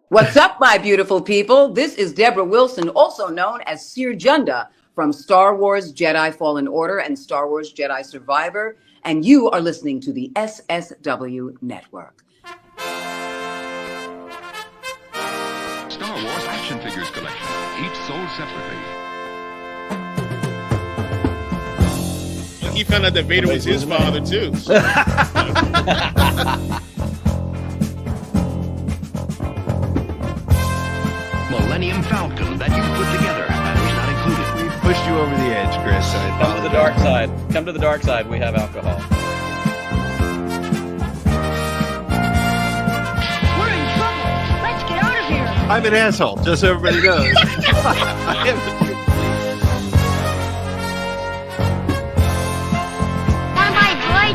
What's up, my beautiful people? This is Deborah Wilson, also known as Seer Junda from Star Wars Jedi Fallen Order and Star Wars Jedi Survivor, and you are listening to the SSW Network. Star Wars action figures collection, each sold separately. He found out that Vader was his father, too. Millennium Falcon that you put together. Batteries not included. We pushed you over the edge, Chris. Come to the dark side. Come to the dark side. We have alcohol. We're in trouble. Let's get out of here. I'm an asshole, just so everybody knows. Want my droid?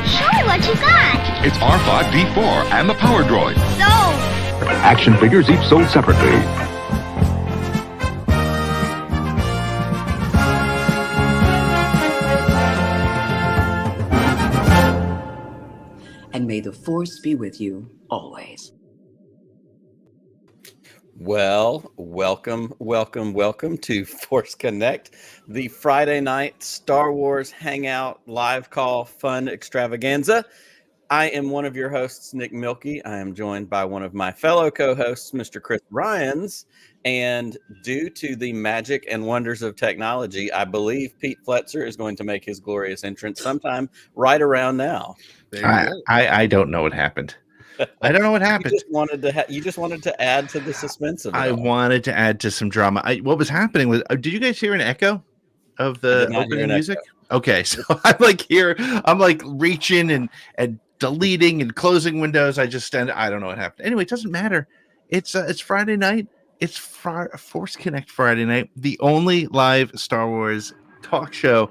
Show me what you got. It's R5D4 and the Power Droid. So, Action figures each sold separately. And may the Force be with you always. Well, welcome to Force Connect, the Friday night Star Wars Hangout live call fun extravaganza. I am one of your hosts, Nick Milkey. I am joined by one of my fellow co-hosts, Mr. Chris Ryans. And due to the magic and wonders of technology, I believe Pete Fletzer is going to make his glorious entrance sometime right around now. I don't know what happened. I don't know what happened. You just wanted to add to the suspense of it. I wanted to add to some drama. What was happening was, did you guys hear an echo of the opening music? Echo. Okay, so I'm like reaching and deleting and closing windows. I don't know what happened. Anyway, it doesn't matter. It's Friday night. It's Force Connect Friday night, the only live Star Wars talk show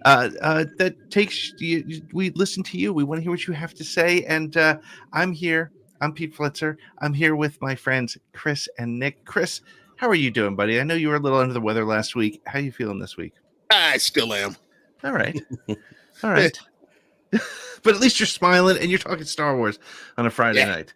that takes you. We listen to you. We want to hear what you have to say. And I'm here. I'm Pete Fletzer. I'm here with my friends Chris and Nick. Chris, how are you doing, buddy? I know you were a little under the weather last week. How are you feeling this week? I still am. All right. All right. But at least you're smiling and you're talking Star Wars on a Friday night.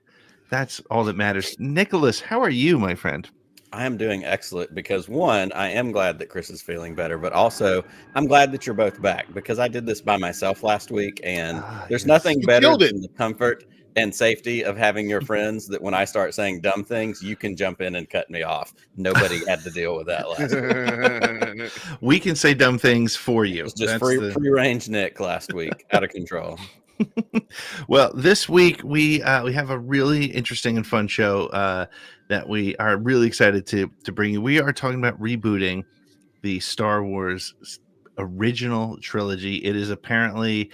That's all that matters. Nicholas, how are you, my friend? I am doing excellent because, one, I am glad that Chris is feeling better, but also I'm glad that you're both back because I did this by myself last week, and there's nothing better than the comfort and safety of having your friends that when I start saying dumb things, you can jump in and cut me off. Nobody had to deal with that last week. We can say dumb things for you. It's just free range Nick last week, out of control. Well, this week we have a really interesting and fun show that we are really excited to bring you. We are talking about rebooting the Star Wars original trilogy. It is apparently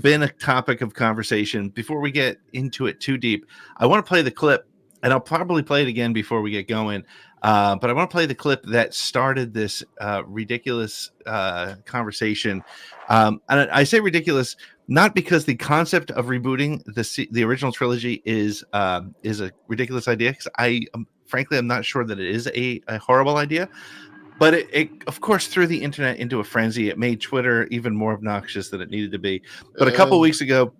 been a topic of conversation. Before we get into it too deep, I want to play the clip, and I'll probably play it again before we get going. But I want to play the clip that started this ridiculous conversation. And I say ridiculous not because the concept of rebooting the original trilogy is a ridiculous idea, because I'm not sure that it is a horrible idea. But it, of course, threw the internet into a frenzy. It made Twitter even more obnoxious than it needed to be. But a couple weeks ago,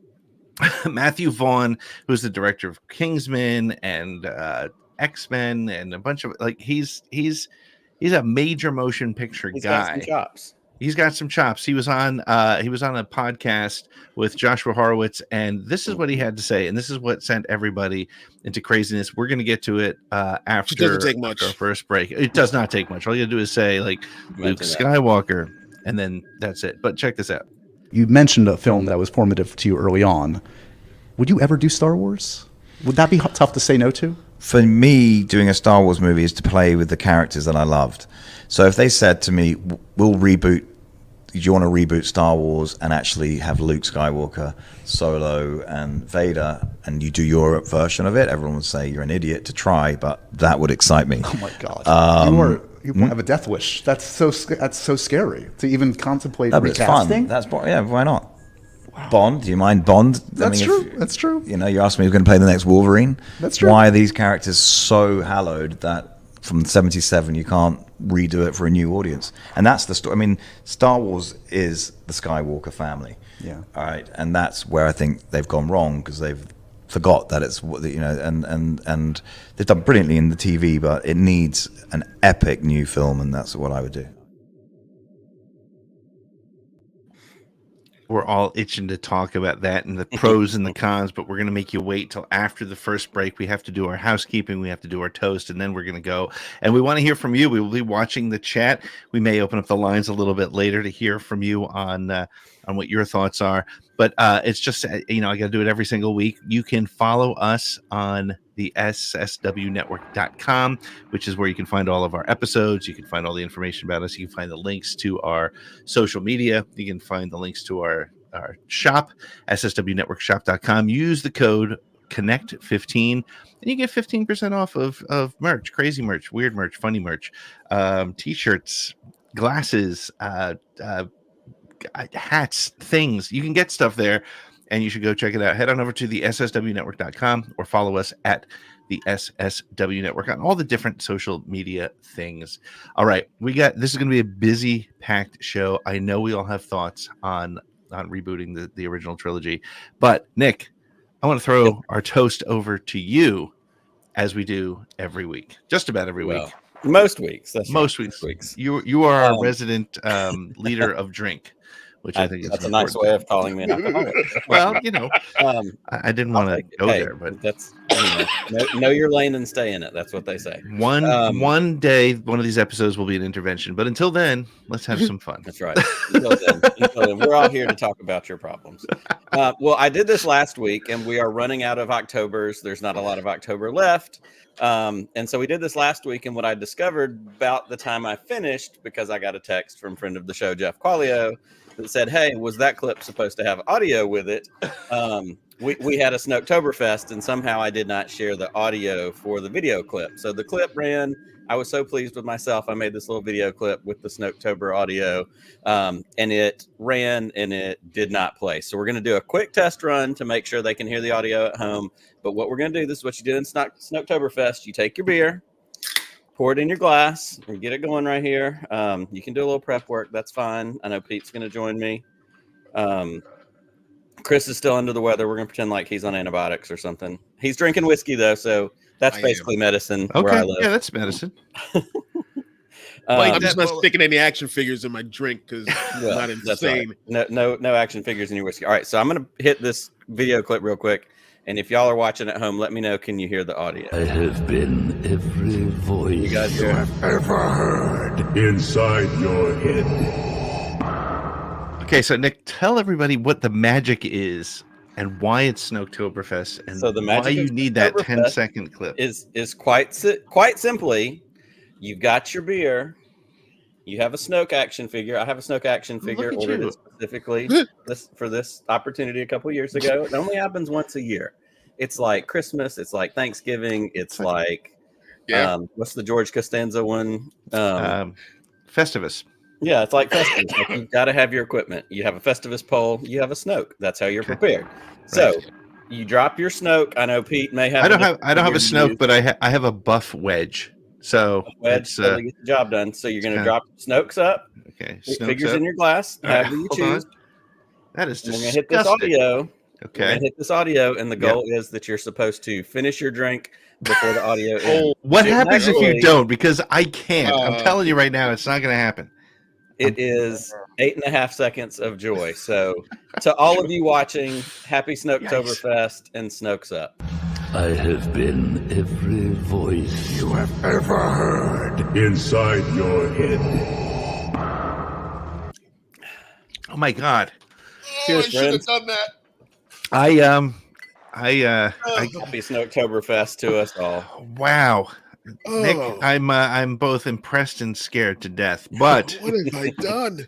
Matthew Vaughn, who's the director of Kingsman and X-Men and a bunch of he's a major motion picture guy. Got some chops. He's got some chops. He was on a podcast with Joshua Horowitz, and this is what he had to say, and this is what sent everybody into craziness. We're going to get to it after, it doesn't take much. After our first break. It does not take much. All you got to do is say Luke Skywalker, and then that's it. But check this out. You mentioned a film that was formative to you early on. Would you ever do Star Wars? Would that be tough to say no to? For me, doing a Star Wars movie is to play with the characters that I loved. So if they said to me, we'll reboot, do you want to reboot Star Wars and actually have Luke Skywalker, Solo, and Vader, and you do your version of it, everyone would say you're an idiot to try, but that would excite me. Oh my God. You have a death wish. That's so scary to even contemplate recasting. It's fun. Why not? Wow. Bond, do you mind Bond? That's true. That's true. You know, you asked me who's going to play the next Wolverine. That's true. Why are these characters so hallowed that from 77 you can't redo it for a new audience? And that's the story. I mean, Star Wars is the Skywalker family. Yeah. All right. And that's where I think they've gone wrong, because they've forgot that it's and they've done brilliantly in the TV, but it needs an epic new film, and that's what I would do. We're all itching to talk about that and the pros and the cons, but we're going to make you wait till after the first break. We have to do our housekeeping, we have to do our toast, and then we're going to go. And we want to hear from you. We will be watching the chat. We may open up the lines a little bit later to hear from you on what your thoughts are. But it's just, I got to do it every single week. You can follow us on the sswnetwork.com, which is where you can find all of our episodes. You can find all the information about us. You can find the links to our social media. You can find the links to our shop, sswnetworkshop.com. Use the code CONNECT15 and you get 15% off of merch, crazy merch, weird merch, funny merch, t-shirts, glasses, hats, things. You can get stuff there, and you should go check it out. Head on over to the sswnetwork.com or follow us at the SSW Network on all the different social media things. All right, this is going to be a busy, packed show. I know we all have thoughts on rebooting the original trilogy, but Nick, I want to throw our toast over to you, as we do every week, just about every week. Most weeks. That's most right. weeks. You are our resident leader of drink, which I think that's a nice way of calling me an alcoholic. Well, I didn't want to go there, but that's know your lane and stay in it. That's what they say. One day, one of these episodes will be an intervention, but until then, let's have some fun. That's right. Until then, we're all here to talk about your problems. Well, I did this last week, and we are running out of Octobers. There's not a lot of October left. And so we did this last week, and what I discovered about the time I finished, because I got a text from friend of the show, Jeff Quaglio, that said, "Hey, was that clip supposed to have audio with it?" We had a Snoketoberfest, and somehow I did not share the audio for the video clip. So the clip ran. I was so pleased with myself. I made this little video clip with the Snoketober audio, and it ran and it did not play. So we're going to do a quick test run to make sure they can hear the audio at home. But what we're going to do, this is what you do in Snoketoberfest. You take your beer, pour it in your glass, and get it going right here. You can do a little prep work. That's fine. I know Pete's going to join me. Chris is still under the weather. We're going to pretend like he's on antibiotics or something. He's drinking whiskey, though, so that's basically medicine where I live. Yeah, that's medicine. I'm just not sticking any action figures in my drink because I'm not insane. Right. No action figures in your whiskey. All right, so I'm going to hit this video clip real quick. And if y'all are watching at home, let me know. Can you hear the audio? I have been every voice you guys you have ever heard inside your head. Okay, so Nick, tell everybody what the magic is and why it's Snoketoberfest and so the magic why you need that 10-second clip. Is quite simply, you've got your beer, you have a Snoke action figure. I have a Snoke action figure ordered it specifically for this opportunity a couple years ago. It only happens once a year. It's like Christmas. It's like Thanksgiving. It's like, what's the George Costanza one? Festivus. Yeah, it's like Festivus. Like you've got to have your equipment. You have a Festivus pole. You have a Snoke. That's how you're prepared. So you drop your Snoke. I know Pete may have. I don't have a Snoke, but I have a buff wedge. So wedge totally get the job done. So you're going to drop Snokes up. Okay, figures in your glass. However you choose. That is disgusting. We're going to hit this audio. Okay. We're going to hit this audio, and the goal is that you're supposed to finish your drink before the audio ends. What happens if you don't? Because I can't. I'm telling you right now, it's not going to happen. It is 8.5 seconds of joy. So to all of you watching, happy Snoketoberfest and Snokes up. I have been every voice you have ever heard inside your head. Oh my God. I should have done that. Happy Snoketoberfest to us all. Wow. Nick, I'm both impressed and scared to death. But what have I done?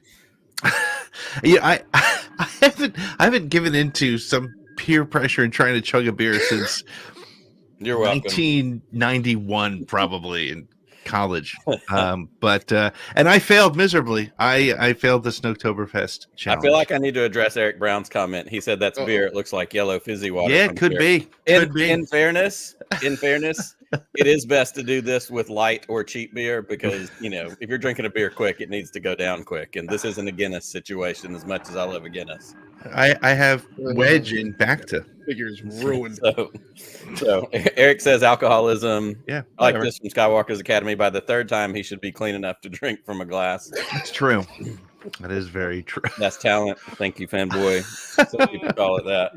I haven't given into some peer pressure and trying to chug a beer since you're welcome. 1991, probably in college. But I failed miserably. I failed the Snoketoberfest challenge. I feel like I need to address Eric Brown's comment. He said that's beer. It looks like yellow fizzy water. Yeah, it could be. In fairness, it is best to do this with light or cheap beer because, if you're drinking a beer quick, it needs to go down quick. And this isn't a Guinness situation as much as I love a Guinness. I have Wedge in Bacta. Figure's ruined. So Eric says alcoholism. Yeah, like whatever. this from Skywalker's Academy. By the third time, he should be clean enough to drink from a glass. That's true. That is very true. That's talent. Thank you, fanboy. Some people call it that.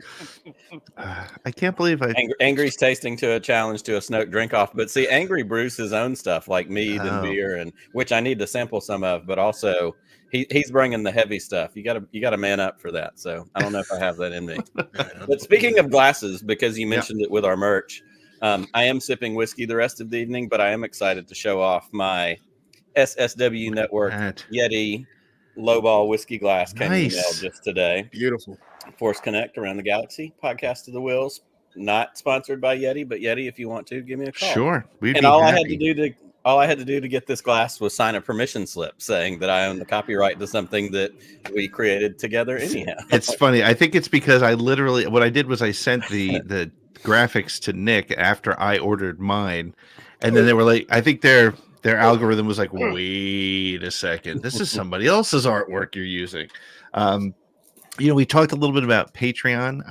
I can't believe Angry's tasting to a challenge to a Snoke drink off. But see, Angry brews his own stuff like mead and beer, and which I need to sample some of. But also, he's bringing the heavy stuff. You gotta man up for that. So I don't know if I have that in me. But speaking of glasses, because you mentioned it with our merch, I am sipping whiskey the rest of the evening, but I am excited to show off my SSW Network Yeti lowball whiskey glass came in the mail just today. Beautiful. Force Connect Around the Galaxy, podcast of the Wheels. Not sponsored by Yeti, but Yeti, if you want to, give me a call. Sure. All I had to do to get this glass was sign a permission slip saying that I own the copyright to something that we created together anyhow. It's funny. I think it's because what I did was I sent the graphics to Nick after I ordered mine, and then they were like, I think their algorithm was like, wait a second, this is somebody else's artwork you're using. We talked a little bit about Patreon.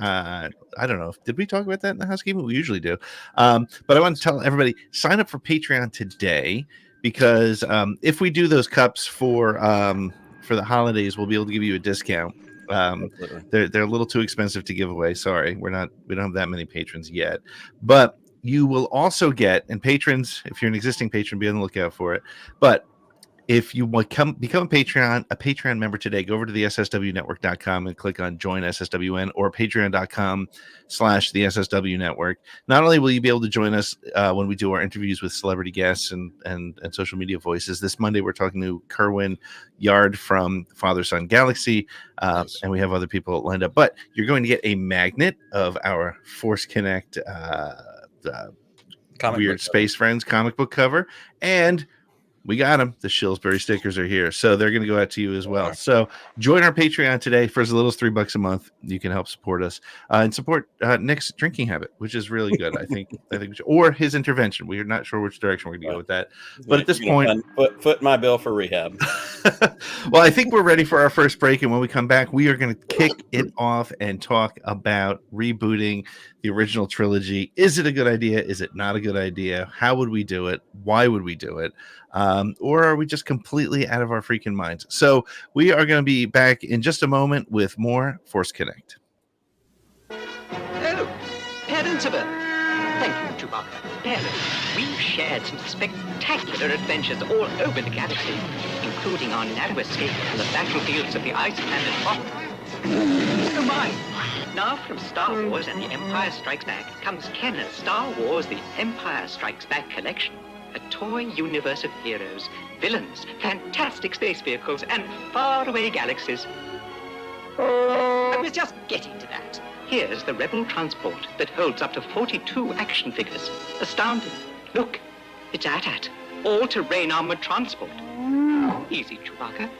I don't know. Did we talk about that in the housekeeping? We usually do. But I want to tell everybody, sign up for Patreon today, because if we do those cups for the holidays, we'll be able to give you a discount. They're a little too expensive to give away. Sorry, we don't have that many patrons yet, but you will also get, and patrons, if you're an existing patron, be on the lookout for it. But if you want become a Patreon member today, go over to the SSWnetwork.com and click on Join SSWN, or patreon.com/the SSW Network. Not only will you be able to join us when we do our interviews with celebrity guests and social media voices. This Monday, we're talking to Kerwin Yard from Father Son Galaxy, and we have other people lined up. But you're going to get a magnet of our Force Connect Weird Space Friends comic book cover, and we got them. The Shillsbury stickers are here, so they're going to go out to you as well. So join our Patreon today for as little as $3 a month. You can help support us and support Nick's drinking habit, which is really good. I think or his intervention. We are not sure which direction we're going to go with that, but at this point, foot my bill for rehab. Well, I think we're ready for our first break, and when we come back, we are going to kick it off and talk about rebooting the original trilogy. Is it a good idea? Is it not a good idea? How would we do it? Why would we do it? Or are we just completely out of our freaking minds? So we are going to be back in just a moment with more Force Connect. Oh, parents of Earth. Thank you, Chewbacca. Parents, we've shared some spectacular adventures all over the galaxy, including our narrow escape from the battlefields of the ice planet Hoth. Oh my! Now from Star Wars and The Empire Strikes Back comes Kenner's Star Wars The Empire Strikes Back collection. A toy universe of heroes, villains, fantastic space vehicles, and faraway galaxies. I was just getting to that. Here's the Rebel transport that holds up to 42 action figures. Astounding. Look, it's AT-AT, all-terrain armored transport. Easy, Chewbacca.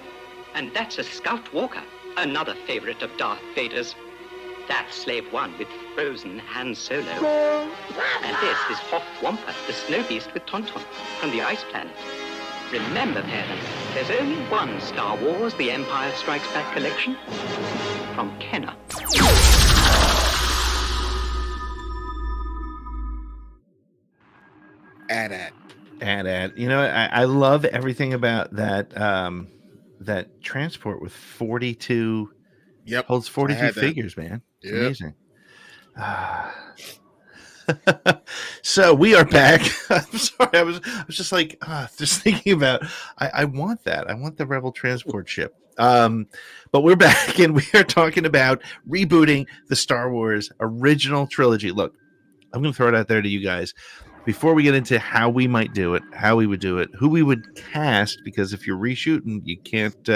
And that's a Scout Walker, another favorite of Darth Vader's. That's Slave One with frozen Han Solo. And this is Hoth Wampa, the snow beast with Tauntaun from the ice planet. Remember, parents, there's only one Star Wars The Empire Strikes Back collection from Kenner. AT-AT. You know, I love everything about that that transport with 42. Yep, holds 42 figures, man. It's amazing. So we are back. I'm sorry, I was just like just thinking about. I want that. I want the Rebel transport ship. But we're back, and we are talking about rebooting the Star Wars original trilogy. Look, I'm going to throw it out there to you guys before we get into how we might do it, how we would do it, who we would cast, because if you're reshooting, you can't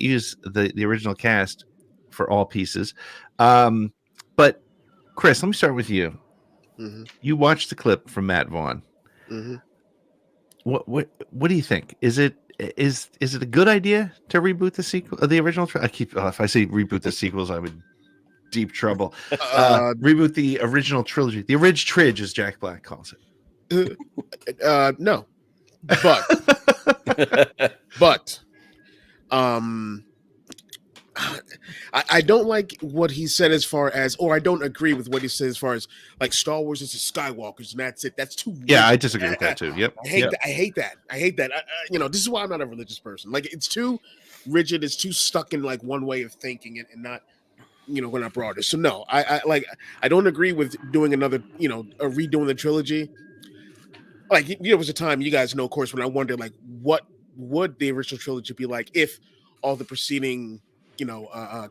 use the original cast for all pieces. But Chris, let me start with you. Mm-hmm. You watched the clip from Matt Vaughn. Mm-hmm. What do you think? Is it a good idea to reboot the sequel, the original? If I say reboot the sequels, I would deep trouble. Reboot the original trilogy. The Orig Tridge, as Jack Black calls it. No, but I don't like what he said as far as, or I don't agree with what he said as far as like Star Wars is the Skywalkers and that's it. That's too rigid. Yeah, I disagree with that too. Yep. I hate that. This is why I'm not a religious person. Like, it's too rigid. It's too stuck in like one way of thinking and not, we're not broader. So no, I don't agree with doing another, a redoing the trilogy. Like, there was a time, you guys know, of course, when I wondered like what would the original trilogy be like if all the preceding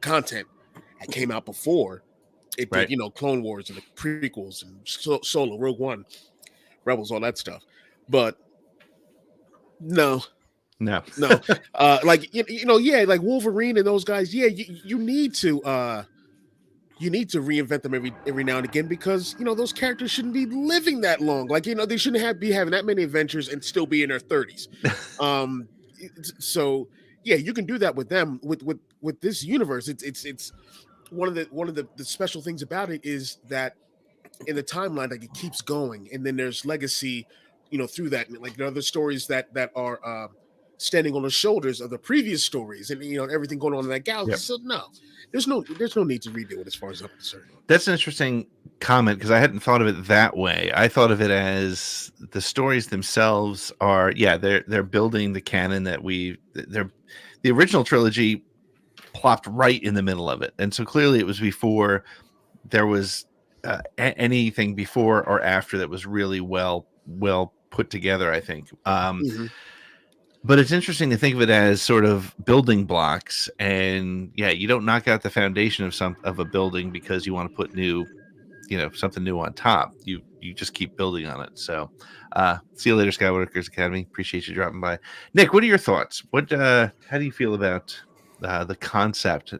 content that came out before it did, Clone Wars and the prequels and Solo, Rogue One, Rebels, all that stuff. But no. Like, like Wolverine and those guys, you need to reinvent them every now and again, because those characters shouldn't be living that long. Like, they shouldn't be having that many adventures and still be in their 30s. So yeah, you can do that with them. With this universe, it's one of the special things about it is that in the timeline, like, it keeps going, and then there's legacy, through that. Like, there are other stories that are standing on the shoulders of the previous stories, and everything going on in that galaxy. Yep. So no, there's no need to redo it as far as I'm concerned. That's an interesting comment, because I hadn't thought of it that way. I thought of it as the stories themselves are, they're building the canon that the original trilogy plopped right in the middle of it. And so clearly it was before there was anything before or after that was really well put together, I think. But it's interesting to think of it as sort of building blocks, and you don't knock out the foundation of a building because you want to put something new on top. You just keep building on it. So see you later, Skywalker's Academy. Appreciate you dropping by. Nick, what are your thoughts? How do you feel about the concept?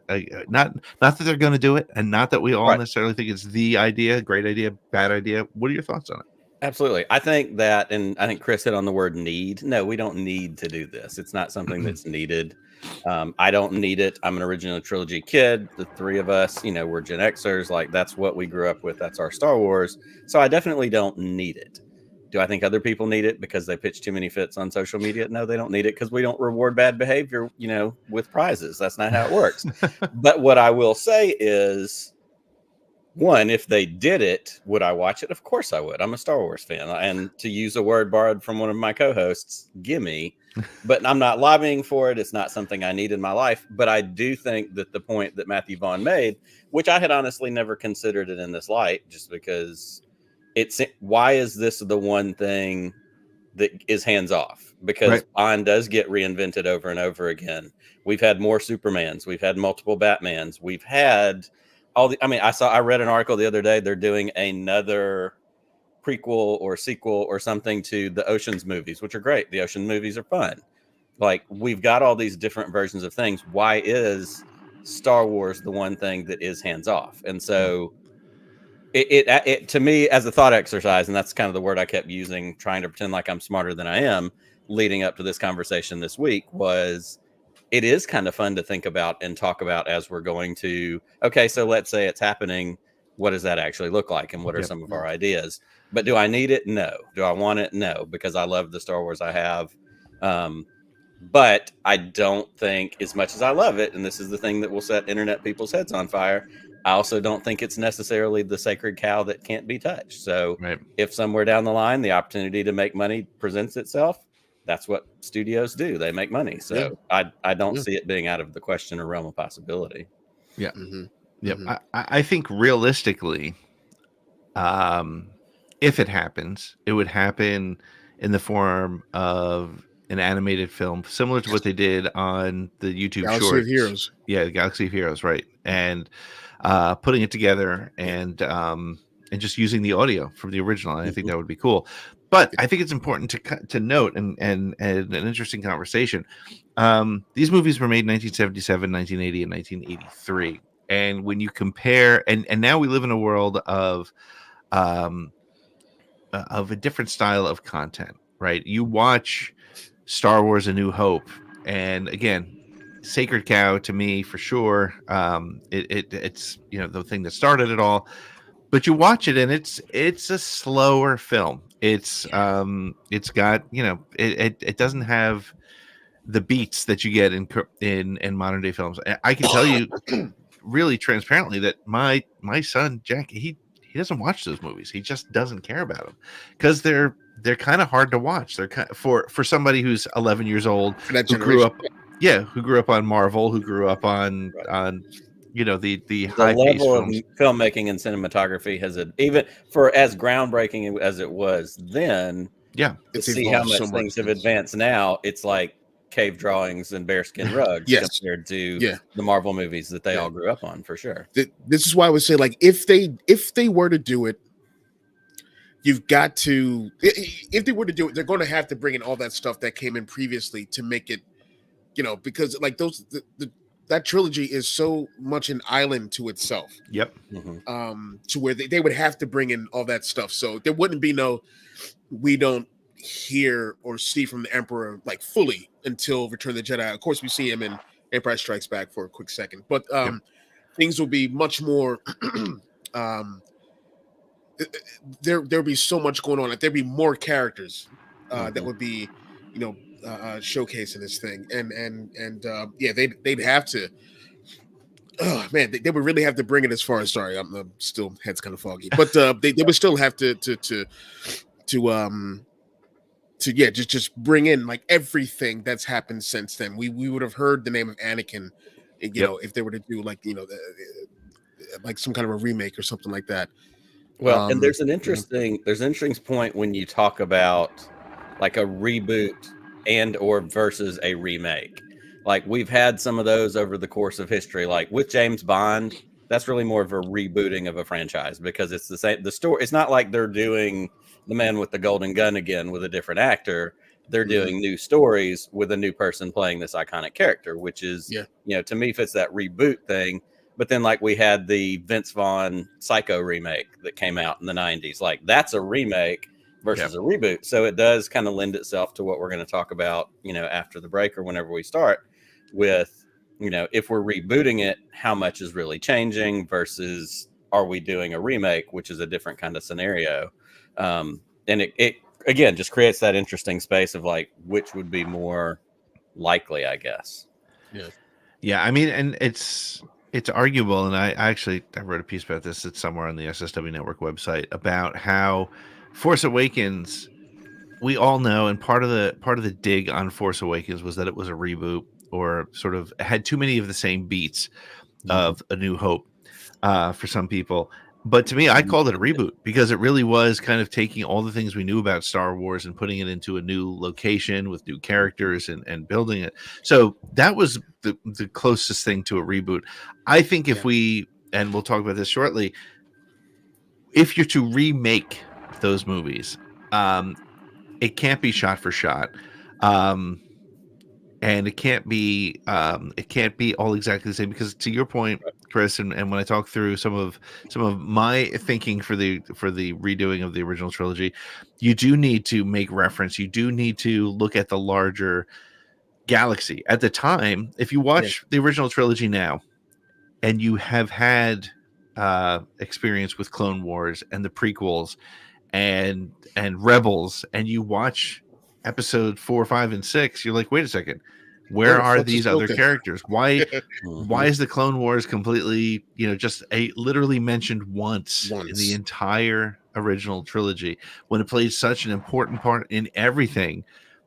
Not that they're going to do it, and not that we all necessarily think it's the idea, great idea, bad idea. What are your thoughts on it? Absolutely. I think that, and I think Chris hit on the word need. No, we don't need to do this. It's not something that's needed. I don't need it. I'm an original trilogy kid. The three of us, we're Gen Xers. Like, that's what we grew up with. That's our Star Wars. So I definitely don't need it. Do I think other people need it because they pitch too many fits on social media? No, they don't need it, because we don't reward bad behavior, with prizes. That's not how it works. But what I will say is, one, if they did it, would I watch it? Of course I would. I'm a Star Wars fan. And to use a word borrowed from one of my co-hosts, gimme. But I'm not lobbying for it. It's not something I need in my life. But I do think that the point that Matthew Vaughn made, which I had honestly never considered it in this light, just because why is this the one thing that is hands off? Because Bond does get reinvented over and over again. We've had more Supermans. We've had multiple Batmans. We've had I read an article the other day. They're doing another prequel or sequel or something to the Ocean's movies, which are great. The Ocean movies are fun. Like, we've got all these different versions of things. Why is Star Wars the one thing that is hands off? And so it to me, as a thought exercise, and that's kind of the word I kept using, trying to pretend like I'm smarter than I am, leading up to this conversation this week, was it is kind of fun to think about and talk about as we're going to, okay, so let's say it's happening. What does that actually look like? And what are some of our ideas? But do I need it? No. Do I want it? No, because I love the Star Wars I have. But I don't think, as much as I love it, and this is the thing that will set internet people's heads on fire, I also don't think it's necessarily the sacred cow that can't be touched. So if somewhere down the line the opportunity to make money presents itself, that's what studios do. They make money. So I don't see it being out of the question or realm of possibility. Yeah. I think realistically, if it happens, it would happen in the form of an animated film, similar to what they did on the YouTube Galaxy Shorts. of Heroes. Yeah, the Galaxy of Heroes, right. And putting it together and just using the audio from the original. And I think that would be cool. But I think it's important to note, and an interesting conversation. These movies were made in 1977, 1980, and 1983. And when you compare, and now we live in a world of a different style of content, right? You watch Star Wars: A New Hope, and again, sacred cow to me for sure. It's the thing that started it all. But you watch it and it's a slower film. It's got it doesn't have the beats that you get in modern day films. I can tell you really transparently that my son Jack, he doesn't watch those movies. He just doesn't care about them because they're kind of hard to watch. They're kind of, for somebody who's 11 years old For that who grew generation. up who grew up on Marvel, who grew up on the high paced level of films. filmmaking and cinematography has even for as groundbreaking as it was then. Yeah, to It's see how evolved much so much things have since. advanced now, it's like cave drawings and bearskin rugs Yes. compared to Yeah. the Marvel movies that they Yeah. all grew up on, for sure. This is why I would say, like, if they were to do it, you've got to. If they were to do it, they're going to have to bring in all that stuff that came in previously to make it, because like that trilogy is so much an island to itself. Yep. To where they would have to bring in all that stuff, so there wouldn't be no. We don't hear or see from the Emperor like fully until Return of the Jedi. Of course, we see him in Empire Strikes Back for a quick second, but things will be much more. There'll be so much going on. Like there'd be more characters that would be, showcasing this thing, and they'd have to. Oh man, they would really have to bring it as far as. Sorry, I'm still head's kind of foggy, but they would still have to just bring in like everything that's happened since then. We would have heard the name of Anakin, if they were to do like like some kind of a remake or something like that. Well, and there's an interesting point when you talk about like a reboot and or versus a remake. Like we've had some of those over the course of history, like with James Bond. That's really more of a rebooting of a franchise because it's the same. The story. It's not like they're doing The Man with the Golden Gun again with a different actor. They're doing new stories with a new person playing this iconic character, which is, to me fits that reboot thing. But then like we had the Vince Vaughn Psycho remake that came out in the 90s. Like that's a remake versus a reboot. So it does kind of lend itself to what we're going to talk about, after the break or whenever we start with, if we're rebooting it, how much is really changing versus are we doing a remake, which is a different kind of scenario. And it again, just creates that interesting space of like, which would be more likely, I guess. Yeah. Yeah. I mean, and it's arguable. And I wrote a piece about this. It's somewhere on the SSW Network website about how Force Awakens, we all know, and part of the dig on Force Awakens was that it was a reboot or sort of had too many of the same beats of A New Hope for some people. But to me, I called it a reboot because it really was kind of taking all the things we knew about Star Wars and putting it into a new location with new characters and building it. So that was the closest thing to a reboot. I think if we, and we'll talk about this shortly, if you're to remake those movies, it can't be shot for shot. And it can't be all exactly the same because to your point, Chris, and when I talk through some of my thinking for the redoing of the original trilogy, you do need to make reference. You do need to look at the larger galaxy. At the time, if you watch the original trilogy now, and you have had experience with Clone Wars and the prequels and Rebels, and you watch episode 4, 5, and 6, you're like, wait a second, where are these other characters? Why is the Clone Wars completely, just literally mentioned once in the entire original trilogy when it plays such an important part in everything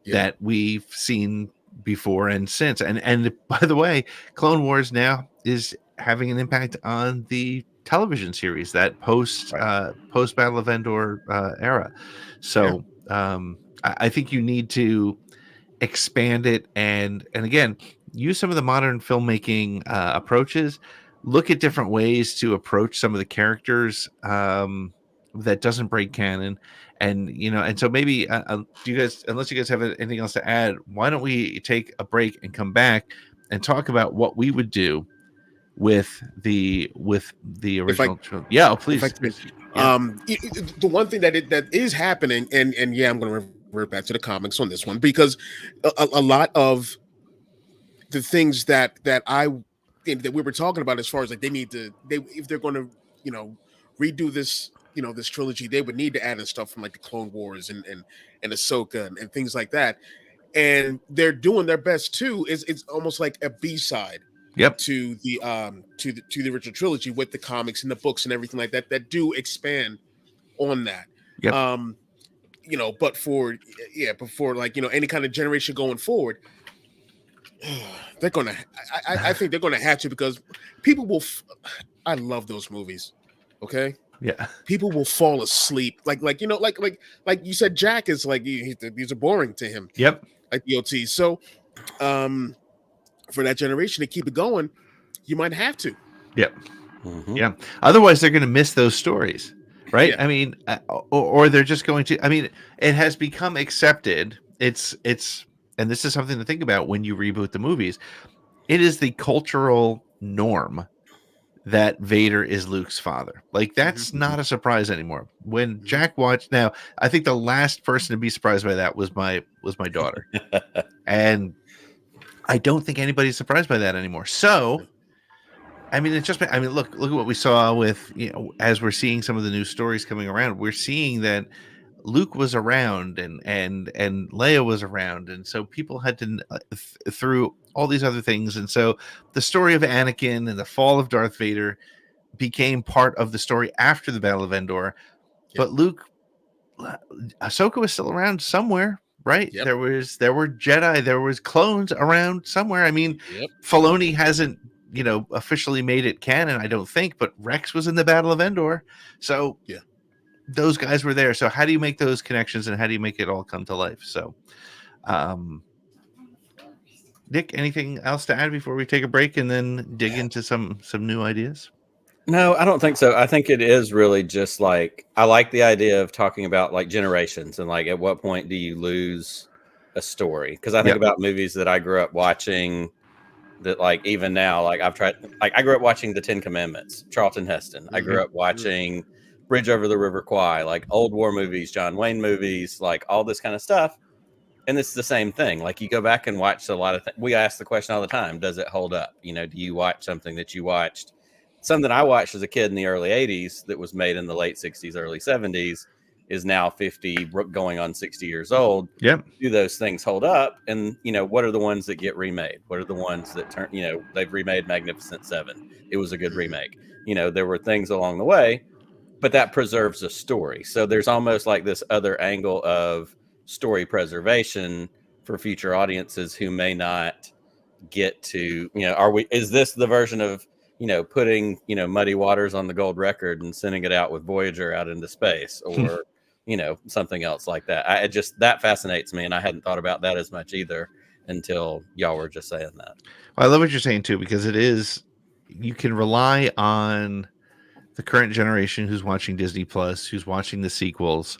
that we've seen before and since? And by the way, Clone Wars now is having an impact on the television series, that post Battle of Endor era. So I think you need to expand it and again use some of the modern filmmaking approaches. Look at different ways to approach some of the characters that doesn't break canon, and so maybe do you guys, unless you guys have anything else to add, why don't we take a break and come back and talk about what we would do with the original trilogy? Yeah, please. The one thing that is happening, and I'm going to revert back to the comics on this one because a lot of the things that we were talking about as far as like if they're going to redo this this trilogy, they would need to add in stuff from like the Clone Wars and Ahsoka and things like that. And they're doing their best too. It's almost like a B-side to the original trilogy with the comics and the books and everything like that do expand on that. But for like any kind of generation going forward, they're gonna I think they're gonna have to, because people will I love those movies. Okay. Yeah. People will fall asleep. Like you said, Jack is like these are boring to him. Yep. Like the OT. So for that generation to keep it going, you might have to. Yep. Yeah. Otherwise they're gonna miss those stories. Right. Yeah. I mean, or they're just going to, I mean, it has become accepted. It's, and this is something to think about when you reboot the movies. It is the cultural norm that Vader is Luke's father. Like, that's not a surprise anymore. When Jack watched, now I think the last person to be surprised by that was my daughter. And I don't think anybody's surprised by that anymore. So, I mean, it's just, I mean, look at what we saw with, as we're seeing some of the new stories coming around, we're seeing that Luke was around and Leia was around. And so people had to, through all these other things. And so the story of Anakin and the fall of Darth Vader became part of the story after the Battle of Endor. But Ahsoka was still around somewhere, right? There were Jedi, there was clones around somewhere. I mean, Filoni hasn't, officially made it canon, I don't think, but Rex was in the Battle of Endor. So those guys were there. So how do you make those connections and how do you make it all come to life? So, Nick, anything else to add before we take a break and then dig into some new ideas? No, I don't think so. I think it is really just like, I like the idea of talking about like generations and like at what point do you lose a story? Because I think about movies that I grew up watching that, like, even now, like I grew up watching The Ten Commandments, Charlton Heston. I grew up watching Bridge Over the River Kwai, like old war movies, John Wayne movies, like all this kind of stuff. And it's the same thing. Like you go back and watch a lot of things. We ask the question all the time, does it hold up? Do you watch something that you watched? Something I watched as a kid in the early 80s that was made in the late 60s, early 70s is now 50, going on 60 years old. Yep. Do those things hold up? And, what are the ones that get remade? What are the ones that turn, they've remade Magnificent Seven. It was a good remake. There were things along the way, but that preserves a story. So there's almost like this other angle of story preservation for future audiences who may not get to, is this the version of, putting, Muddy Waters on the gold record and sending it out with Voyager out into space, or, something else like that. That fascinates me. And I hadn't thought about that as much either until y'all were just saying that. Well, I love what you're saying too, because you can rely on the current generation who's watching Disney Plus, who's watching the sequels,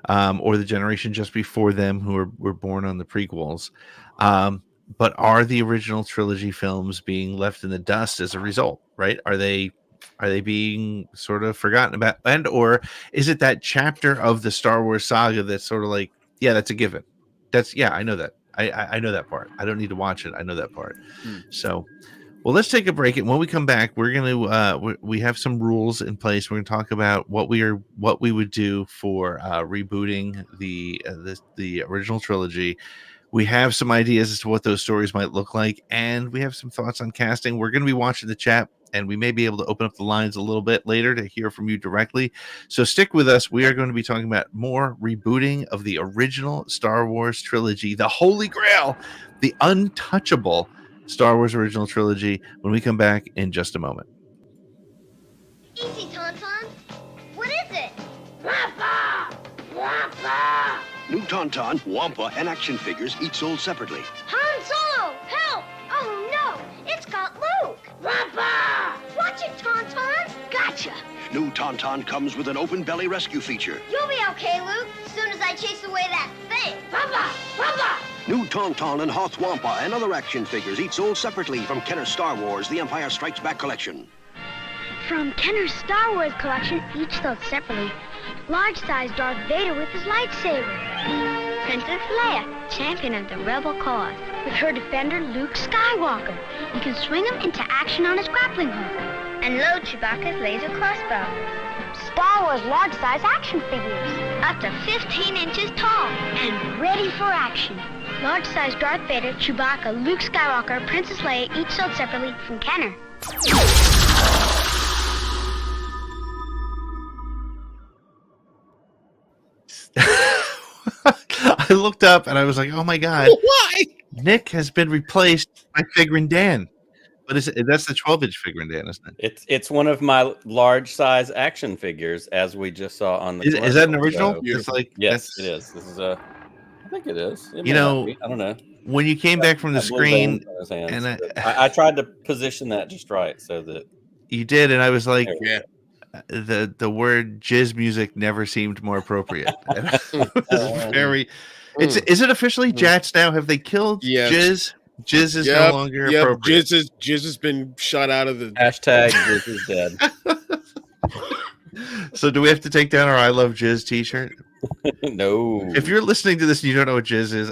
or the generation just before them who were born on the prequels. But are the original trilogy films being left in the dust as a result, right? Are they being sort of forgotten about? And or is it that chapter of the Star Wars saga that's sort of like, yeah, that's a given. I know that. I know that part. I don't need to watch it. I know that part. So, well, let's take a break. And when we come back, we're going to, we have some rules in place. We're going to talk about what we would do for rebooting the original trilogy. We have some ideas as to what those stories might look like, and we have some thoughts on casting. We're going to be watching the chat, and we may be able to open up the lines a little bit later to hear from you directly. So stick with us. We are going to be talking about more rebooting of the original Star Wars trilogy, the Holy Grail, the untouchable Star Wars original trilogy, when we come back in just a moment. Easy, Tauntaun. What is it? Wampa! Wampa! New Tauntaun, Wampa, and action figures, each sold separately. Han Solo! Help! Oh no! It's got Luke! Wampa! Watch it, Tauntaun! Gotcha! New Tauntaun comes with an open belly rescue feature. You'll be okay, Luke, as soon as I chase away that thing. Wampa! Wampa! New Tauntaun and Hoth Wampa and other action figures, each sold separately from Kenner's Star Wars, The Empire Strikes Back collection. From Kenner's Star Wars collection, each sold separately. Large-size Darth Vader with his lightsaber. Princess Leia, champion of the rebel cause. with her defender, Luke Skywalker. You can swing him into action on his grappling hook. And load Chewbacca's laser crossbow. Star Wars large-size action figures. Up to 15 inches tall and ready for action. Large-size Darth Vader, Chewbacca, Luke Skywalker, Princess Leia, each sold separately from Kenner. I looked up and I was like, "Oh my god, Why? Nick has been replaced by Figurin Dan." But that's the 12-inch Figurin Dan, isn't it? It's one of my large size action figures, as we just saw on the. Is that an original? So, It's like yes, it is. This is a. I think it is. It You may know, not be. I don't know. when you came back from the Got blue screen, veins on his hands, and but I tried to position that just right so that you did, and I was like, there we Yeah. the word jizz music never seemed more appropriate. And it was very. Is it officially Jats now? Have they killed Yes. jizz? Jizz is no longer appropriate. Jizz has been shot out of the hashtag Jizz is dead. So do we have to take down our "I Love Jizz" T-shirt? No. If you're listening to this and you don't know what jizz is,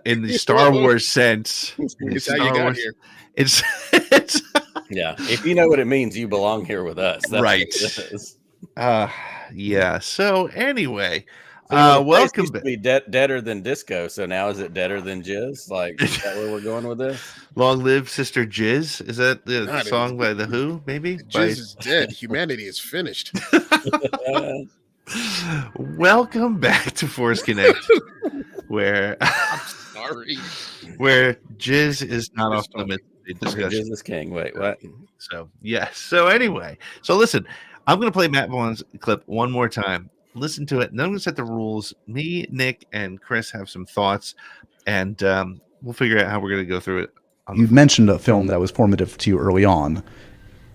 in the Star Wars sense, It's how you got here. It's Yeah. If you know what it means, you belong here with us. That's Right. what it is. yeah. So anyway, So the place welcome used to back. be deader than disco. So now is it deader than jizz? Like, is that where we're going with this? Long live Sister Jizz. Is that the God, song by the Who? Maybe. Jizz is dead. Humanity is finished. Welcome back to Force Connect, where Sorry. where jizz is not off limits. Discussion. Jizz is king. Wait, what? So yes. So anyway, so listen, I'm going to play Matt Vaughn's clip one more time. Listen to it. And I'm going to set the rules. Me, Nick, and Chris have some thoughts, and we'll figure out how we're going to go through it. You've mentioned a film that was formative to you early on.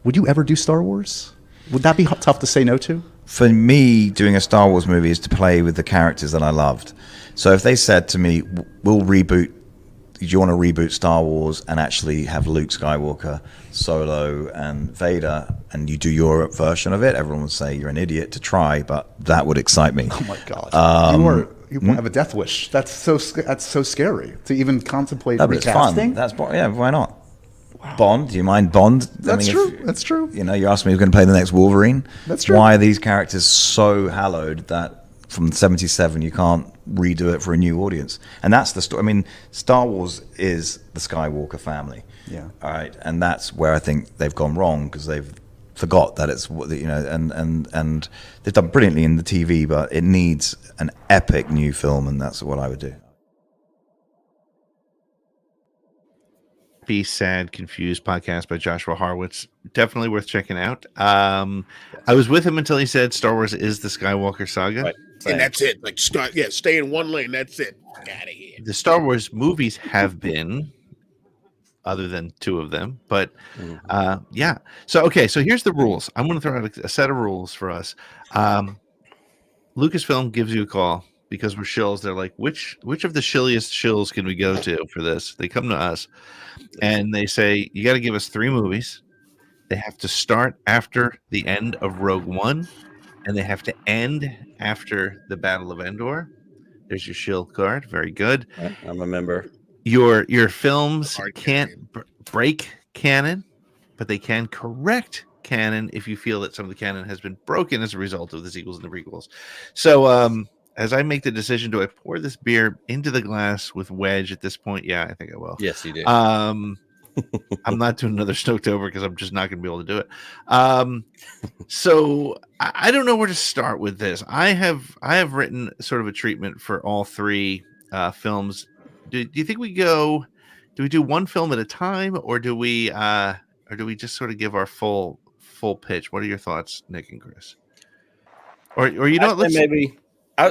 Would you ever do Star Wars? Would that be tough to say no to? For me, doing a Star Wars movie is to play with the characters that I loved. So if they said to me, we'll reboot, do you want to reboot Star Wars and actually have Luke Skywalker, Solo, and Vader, and you do your version of it, everyone would say you're an idiot to try, but that would excite me. Oh my God. You have a death wish. That's so scary to even contemplate No, but it's recasting. fun. Yeah, why not? Wow. Bond, do you mind Bond? That's true. That's true. You know, you asked me who's going to play the next Wolverine. That's true. Why are these characters so hallowed that from 77 you can't redo it for a new audience? And that's the story. I mean, Star Wars is the Skywalker family. Yeah. All right, and that's where I think they've gone wrong, because they've forgot that it's what, you know, and they've done brilliantly in the TV, but it needs an epic new film, and that's what I would do. Be Sad, Confused podcast by Joshua Harwitz. Definitely worth checking out. I was with him until he said Star Wars is the Skywalker saga. Right. And that's it. Like, stay in one lane. That's it. Out of here. The Star Wars movies have been, other than two of them, but yeah. So okay, so here's the rules. I'm going to throw out a set of rules for us. Lucasfilm gives you a call because we're shills. They're like, which of the shilliest shills can we go to for this? They come to us and they say, you got to give us 3 movies. They have to start after the end of Rogue One, and they have to end after the Battle of Endor. There's your shield card. Very good. I'm a member. Your films can't break canon, but they can correct canon if you feel that some of the canon has been broken as a result of the sequels and the prequels. So as I make the decision, do I pour this beer into the glass with wedge at this point? Yeah, I think I will. Yes, you do. I'm not doing another Snoketober because I'm just not going to be able to do it. So I don't know where to start with this. I have written sort of a treatment for all 3 films. Do you think we go? Do we do one film at a time, or do we just sort of give our full pitch? What are your thoughts, Nick and Chris? Or you know, let's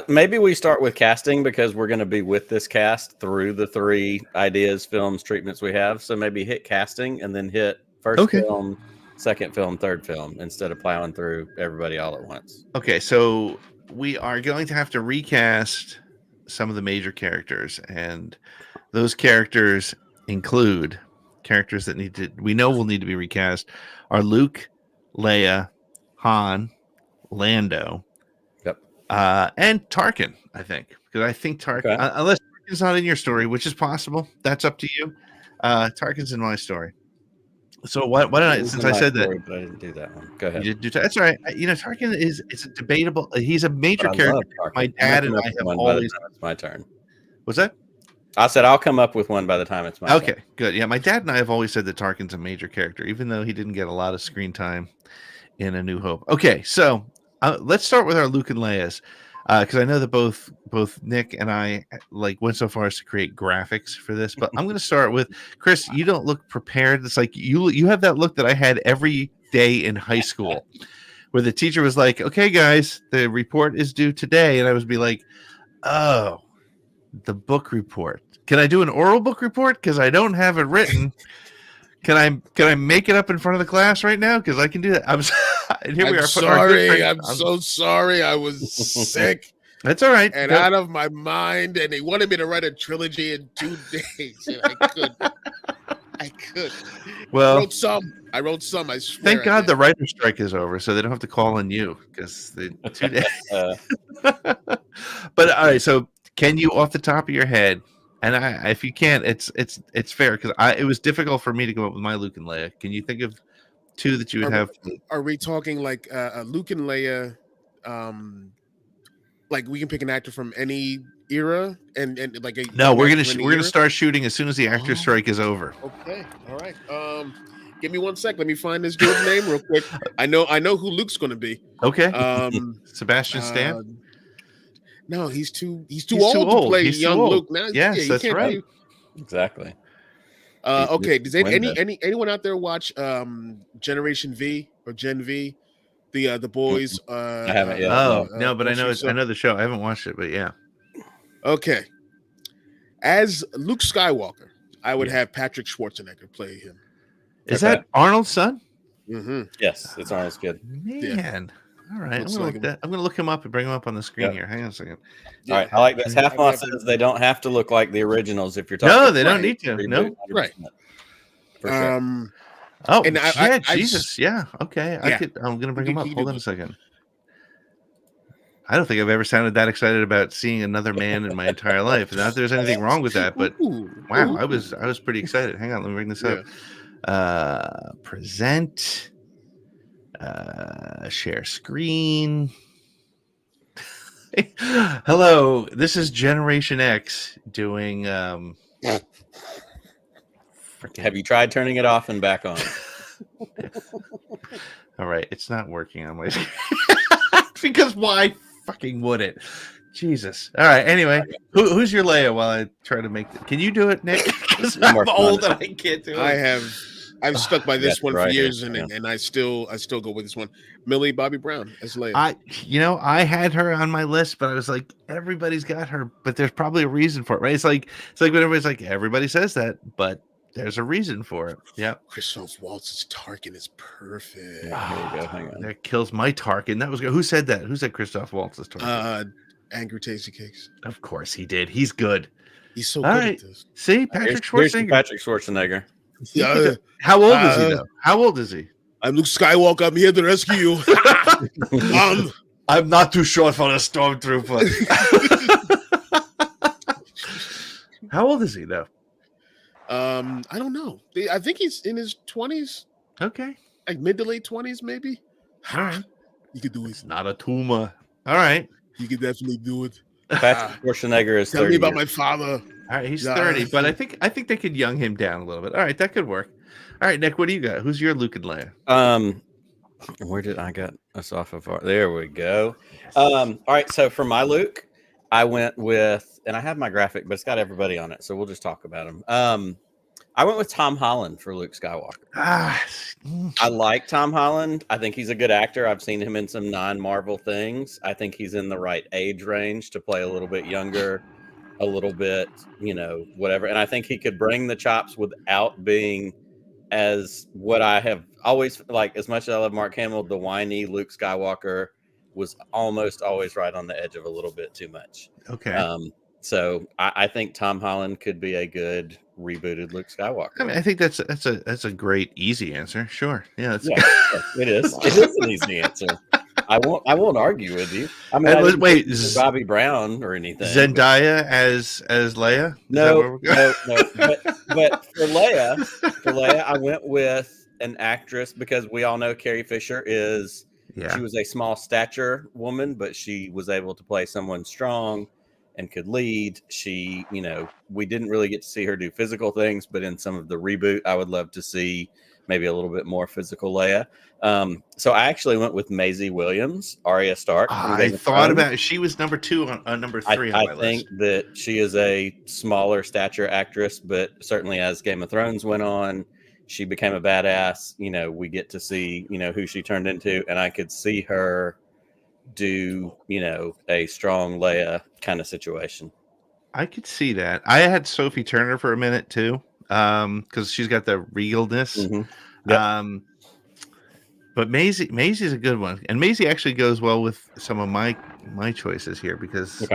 maybe we start with casting, because we're going to be with this cast through the 3 ideas, films, treatments we have. So maybe hit casting and then hit first film, second film, third film, instead of plowing through everybody all at once. Okay, so we are going to have to recast some of the major characters, and those characters include characters that will need to be recast are Luke, Leia, Han, Lando, and Tarkin, I think, because I think Tarkin, unless Tarkin's not in your story, which is possible. That's up to you. Tarkin's in my story. So why don't I? Since I said that, but I didn't do that one. Go ahead. you did that's all right. Tarkin is a debatable. He's a major But I character. love Tarkin. My dad and I have always. It's my turn. What's that? I said I'll come up with one by the time it's my turn. Okay, good. Yeah, my dad and I have always said that Tarkin's a major character, even though he didn't get a lot of screen time in A New Hope. Okay, so let's start with our Luke and Leia's, because I know that both Nick and I went so far as to create graphics for this. But I'm going to start with Chris. You don't look prepared. It's like you have that look that I had every day in high school, where the teacher was like, "Okay, guys, the report is due today," and I would be like, "Oh, the book report. Can I do an oral book report? Because I don't have it written." Can I make it up in front of the class right now? Because I can do that. I'm sorry. I'm so sorry. I was sick. That's all right. And out of my mind. And they wanted me to write a trilogy in 2 days. And I could. Well, I wrote some. I swear. Thank God the writer's strike is over, so they don't have to call on you because the 2 days. But all right. So can you, off the top of your head? And if you can't, it's fair because it was difficult for me to come up with my Luke and Leia. Can you think of 2 that you would have? Are we talking like Luke and Leia? Like we can pick an actor from any era, and like we're gonna start shooting as soon as the actor strike is over. Okay, all right. Give me 1 sec. Let me find this dude's name real quick. I know who Luke's gonna be. Okay. Sebastian Stan. No, he's too old to play young Luke. Now, yes, that's right. Exactly. Okay. Does anyone out there watch Generation V or Gen V? The boys. I haven't yet. No, but I know the show. I haven't watched it, but yeah. Okay. As Luke Skywalker, I would have Patrick Schwarzenegger play him. Is that Arnold's son? Mm-hmm. Yes, it's Arnold's kid. Man. All right, I'm gonna look him up and bring him up on the screen here. Hang on a second. All right, I like this. Half-Law says they don't have to look like the originals if you're talking. No, they don't need to. No, right. For sure. Oh, and Jesus, yeah. Okay, yeah. I'm gonna bring him up. Hold on a second. I don't think I've ever sounded that excited about seeing another man in my entire life. Not that there's anything wrong with that, but wow, I was pretty excited. Hang on, let me bring this up. Present. Share screen. Hello, this is Generation X doing Have you tried turning it off and back on? All right, it's not working on my screen. Because why fucking would it? Jesus. All right, anyway, who's your Leia while I try to make it? Can you do it, Nick? Because I'm old and I can't do it. I've stuck by this one for years, and I still go with this one. Millie Bobby Brown as Leia. I had her on my list, but I was like, everybody's got her, but there's probably a reason for it, right? It's like when everybody's like, everybody says that, but there's a reason for it. Yeah. Christoph Waltz's Tarkin is perfect. Here we go. Hang on. That kills my Tarkin. That was good. Who said that? Who said Christoph Waltz's Tarkin? Angry Tasty Cakes. Of course he did. He's good. He's so good at this. See, Patrick Schwarzenegger. Yeah. How old is he though? How old is he? I'm Luke Skywalker. I'm here to rescue you. I'm not too short for a stormtrooper. How old is he though? I don't know. I think he's in his 20s. Okay. Like mid to late 20s, maybe. All right. You could do it. It's not a tumor. All right. You could definitely do it. Patrick Schwarzenegger is 30. Tell me about my father. All right, he's 30, but I think they could young him down a little bit. All right, that could work. All right, Nick, what do you got? Who's your Luke and Leia? Where did I get us off of? There we go. All right, so for my Luke, I went with, and I have my graphic, but it's got everybody on it, so we'll just talk about him. I went with Tom Holland for Luke Skywalker. I like Tom Holland. I think he's a good actor. I've seen him in some non-Marvel things. I think he's in the right age range to play a little bit younger, a little bit, whatever. And I think he could bring the chops without being as what I have always, like, as much as I love Mark Hamill, the whiny Luke Skywalker was almost always right on the edge of a little bit too much. Okay. So I think Tom Holland could be a good rebooted Luke Skywalker. I mean, I think that's a great easy answer. Sure. Yeah, it is. It is an easy answer. I won't argue with you. I mean, I didn't wait, think Bobby Brown or anything. Zendaya as Leia? Is that No, where we're going? no. But for Leia, I went with an actress because we all know Carrie Fisher is. Yeah. She was a small stature woman, but she was able to play someone strong and could lead. She, we didn't really get to see her do physical things, but in some of the reboot, I would love to see maybe a little bit more physical Leia. So I actually went with Maisie Williams, Arya Stark. I thought about it. She was number 2 on number 3 on my list. I think that she is a smaller stature actress, but certainly as Game of Thrones went on, she became a badass. We get to see, who she turned into, and I could see her do, a strong Leia kind of situation. I could see that. I had Sophie Turner for a minute too, because she's got the regalness. Mm-hmm. Yep. But Maisie's a good one, and Maisie actually goes well with some of my choices here because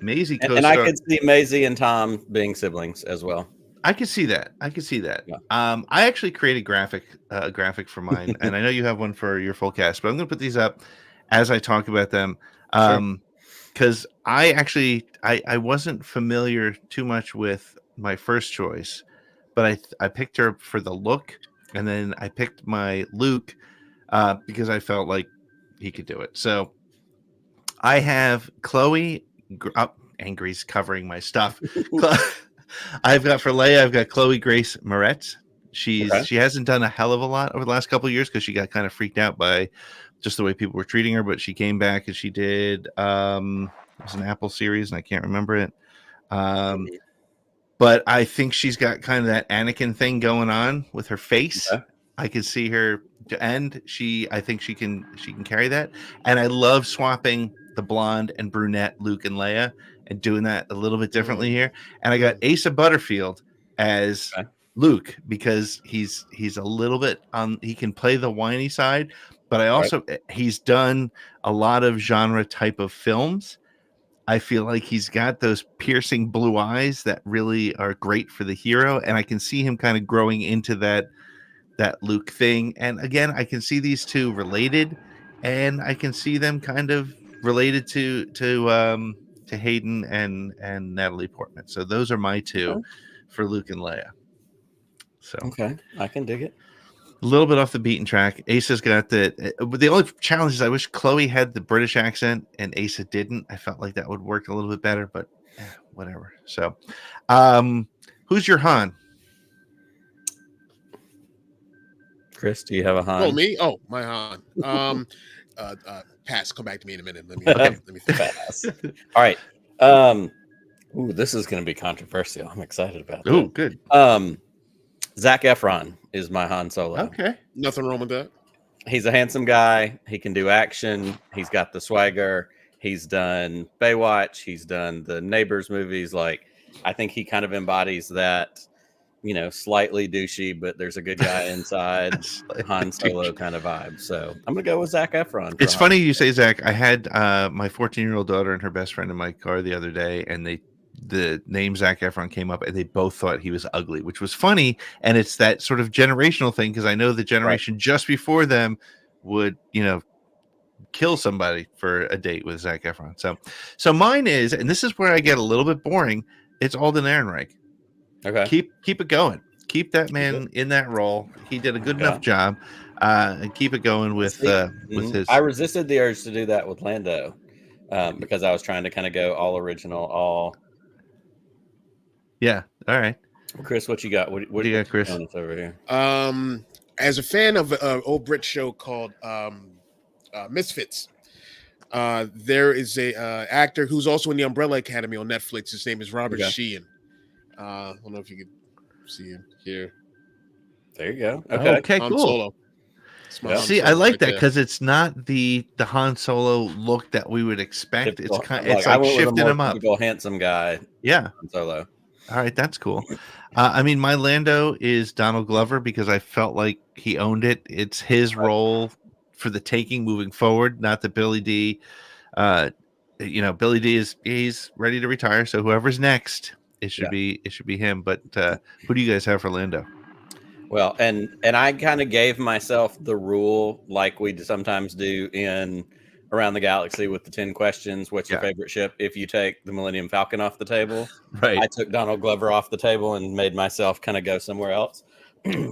Maisie and I could see Maisie and Tom being siblings as well. I could see that. Yeah. I actually created a graphic for mine, and I know you have one for your full cast, but I'm going to put these up as I talk about them. Because I actually I wasn't familiar too much with my first choice, but I picked her for the look, and then I picked my Luke because I felt like he could do it. So I have Chloe. Angry's covering my stuff. I've got for Leia, I've got Chloe Grace Moretz. She hasn't done a hell of a lot over the last couple of years because she got kind of freaked out by just the way people were treating her, but she came back and she did it was an Apple series and I can't remember it. But I think she's got kind of that Anakin thing going on with her face. I can see her to end. I think she can carry that. And I love swapping the blonde and brunette Luke and Leia and doing that a little bit differently here. And I got Asa Butterfield as Luke because he's a little bit he can play the whiny side, but I also he's done a lot of genre type of films. I feel like he's got those piercing blue eyes that really are great for the hero, and I can see him kind of growing into that Luke thing. And again, I can see these two related, and I can see them kind of related to Hayden and Natalie Portman. So those are my two for Luke and Leia. So I can dig it. A little bit off the beaten track. Asa's got the only challenge is I wish Chloe had the British accent and Asa didn't. I felt like that would work a little bit better, but whatever. So, who's your Han? Chris, do you have a Han? Oh, me? Oh, my Han. Pass. Come back to me in a minute. Let me think. Pass. All right. Ooh, this is going to be controversial. I'm excited about that. Oh, good. Zac Efron is my Han Solo. Okay. Nothing wrong with that. He's a handsome guy. He can do action. He's got the swagger. He's done Baywatch. He's done the Neighbors movies. Like, I think he kind of embodies that, slightly douchey, but there's a good guy inside Han Solo kind of vibe. So I'm going to go with Zac Efron. It's funny you say Zach. I had my 14-year-old daughter and her best friend in my car the other day, and the name Zac Efron came up and they both thought he was ugly, which was funny. And it's that sort of generational thing. Cause I know the generation just before them would, kill somebody for a date with Zac Efron. So mine is, and this is where I get a little bit boring. It's Alden Ehrenreich. Okay. Keep it going. Keep that man in that role. He did a good enough job, and keep it going with his. I resisted the urge to do that with Lando, because I was trying to kind of go all original, all. Yeah. All right. Chris, what you got? What do you got, Chris? Over here. As a fan of an old Brit show called Misfits, there is a actor who's also in the Umbrella Academy on Netflix. His name is Robert Sheehan. I don't know if you could see him here. There you go. Okay, Han cool. Solo. See, I like that because it's not the Han Solo look that we would expect. Typical, it's like shifting him up. Handsome guy. Yeah. Han Solo. All right, that's cool. I mean, my Lando is Donald Glover because I felt like he owned it. It's his role for the taking moving forward. Not that Billy D. Billy D. he's ready to retire. So whoever's next, it should be him. But who do you guys have for Lando? Well, and I kind of gave myself the rule, like we sometimes do in Around the Galaxy with the 10 questions. What's your favorite ship? If you take the Millennium Falcon off the table, Right. I took Donald Glover off the table and made myself kind of go somewhere else.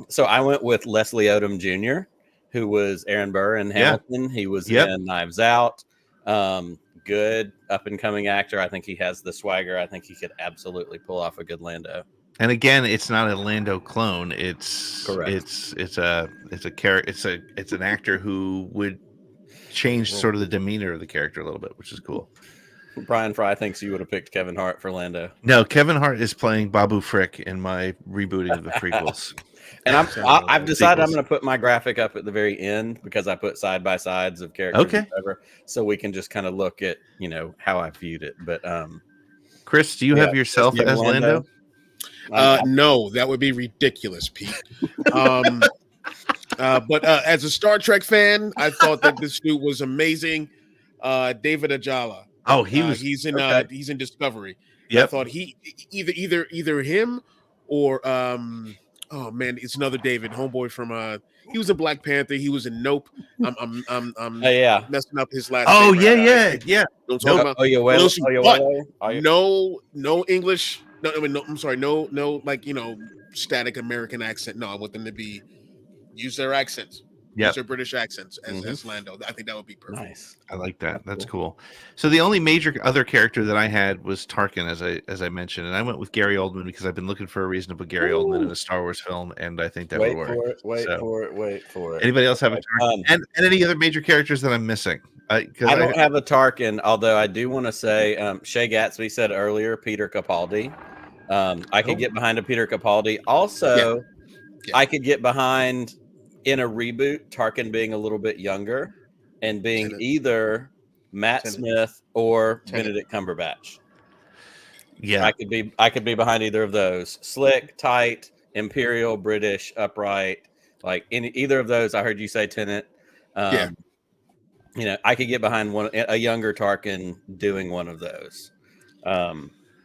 So I went with Leslie Odom Jr., who was Aaron Burr in Hamilton. He was in Knives Out. Good up and coming actor. I think he has the swagger. I think he could absolutely pull off a good Lando. And again, it's not a Lando clone. It's correct. It's an actor who would change sort of the demeanor of the character a little bit, which is cool. Brian Fry thinks you would have picked Kevin Hart for Lando. No, Kevin Hart is playing Babu Frick in my rebooting of the prequels. And I've decided I'm going to put my graphic up at the very end because I put side by sides of characters, okay, whatever, so we can just kind of look at how I viewed it. But Chris, do you have yourself as Lando? No, that would be ridiculous, Pete. But as a Star Trek fan, I thought that this dude was amazing. David Ajala. Oh, he's in Discovery. Yep. I thought he either him or oh man, it's another David, homeboy from he was in Black Panther. He was in Nope. I'm messing up his last name. Yeah. You know what I'm talking about? No English. No, I mean, no, I'm sorry. No, like, static American accent. No, I want them to use their accents. Use their British accents as Lando. I think that would be perfect. Nice. I like that. That's cool. So the only major other character that I had was Tarkin, as I mentioned, and I went with Gary Oldman because I've been looking for a reason to put Gary Oldman in a Star Wars film, and I think that would work. Wait for it. Anybody else have a Tarkin? And any other major characters that I'm missing? I don't have a Tarkin, although I do want to say Shay Gatsby said earlier Peter Capaldi. I could get behind a Peter Capaldi. Also, I could get behind, in a reboot, Tarkin being a little bit younger and being either Matt Smith or Benedict Cumberbatch. Yeah, I could be behind either of those. Slick, tight, imperial, British, upright, like either of those. I heard you say Tenet. I could get behind a younger Tarkin doing one of those.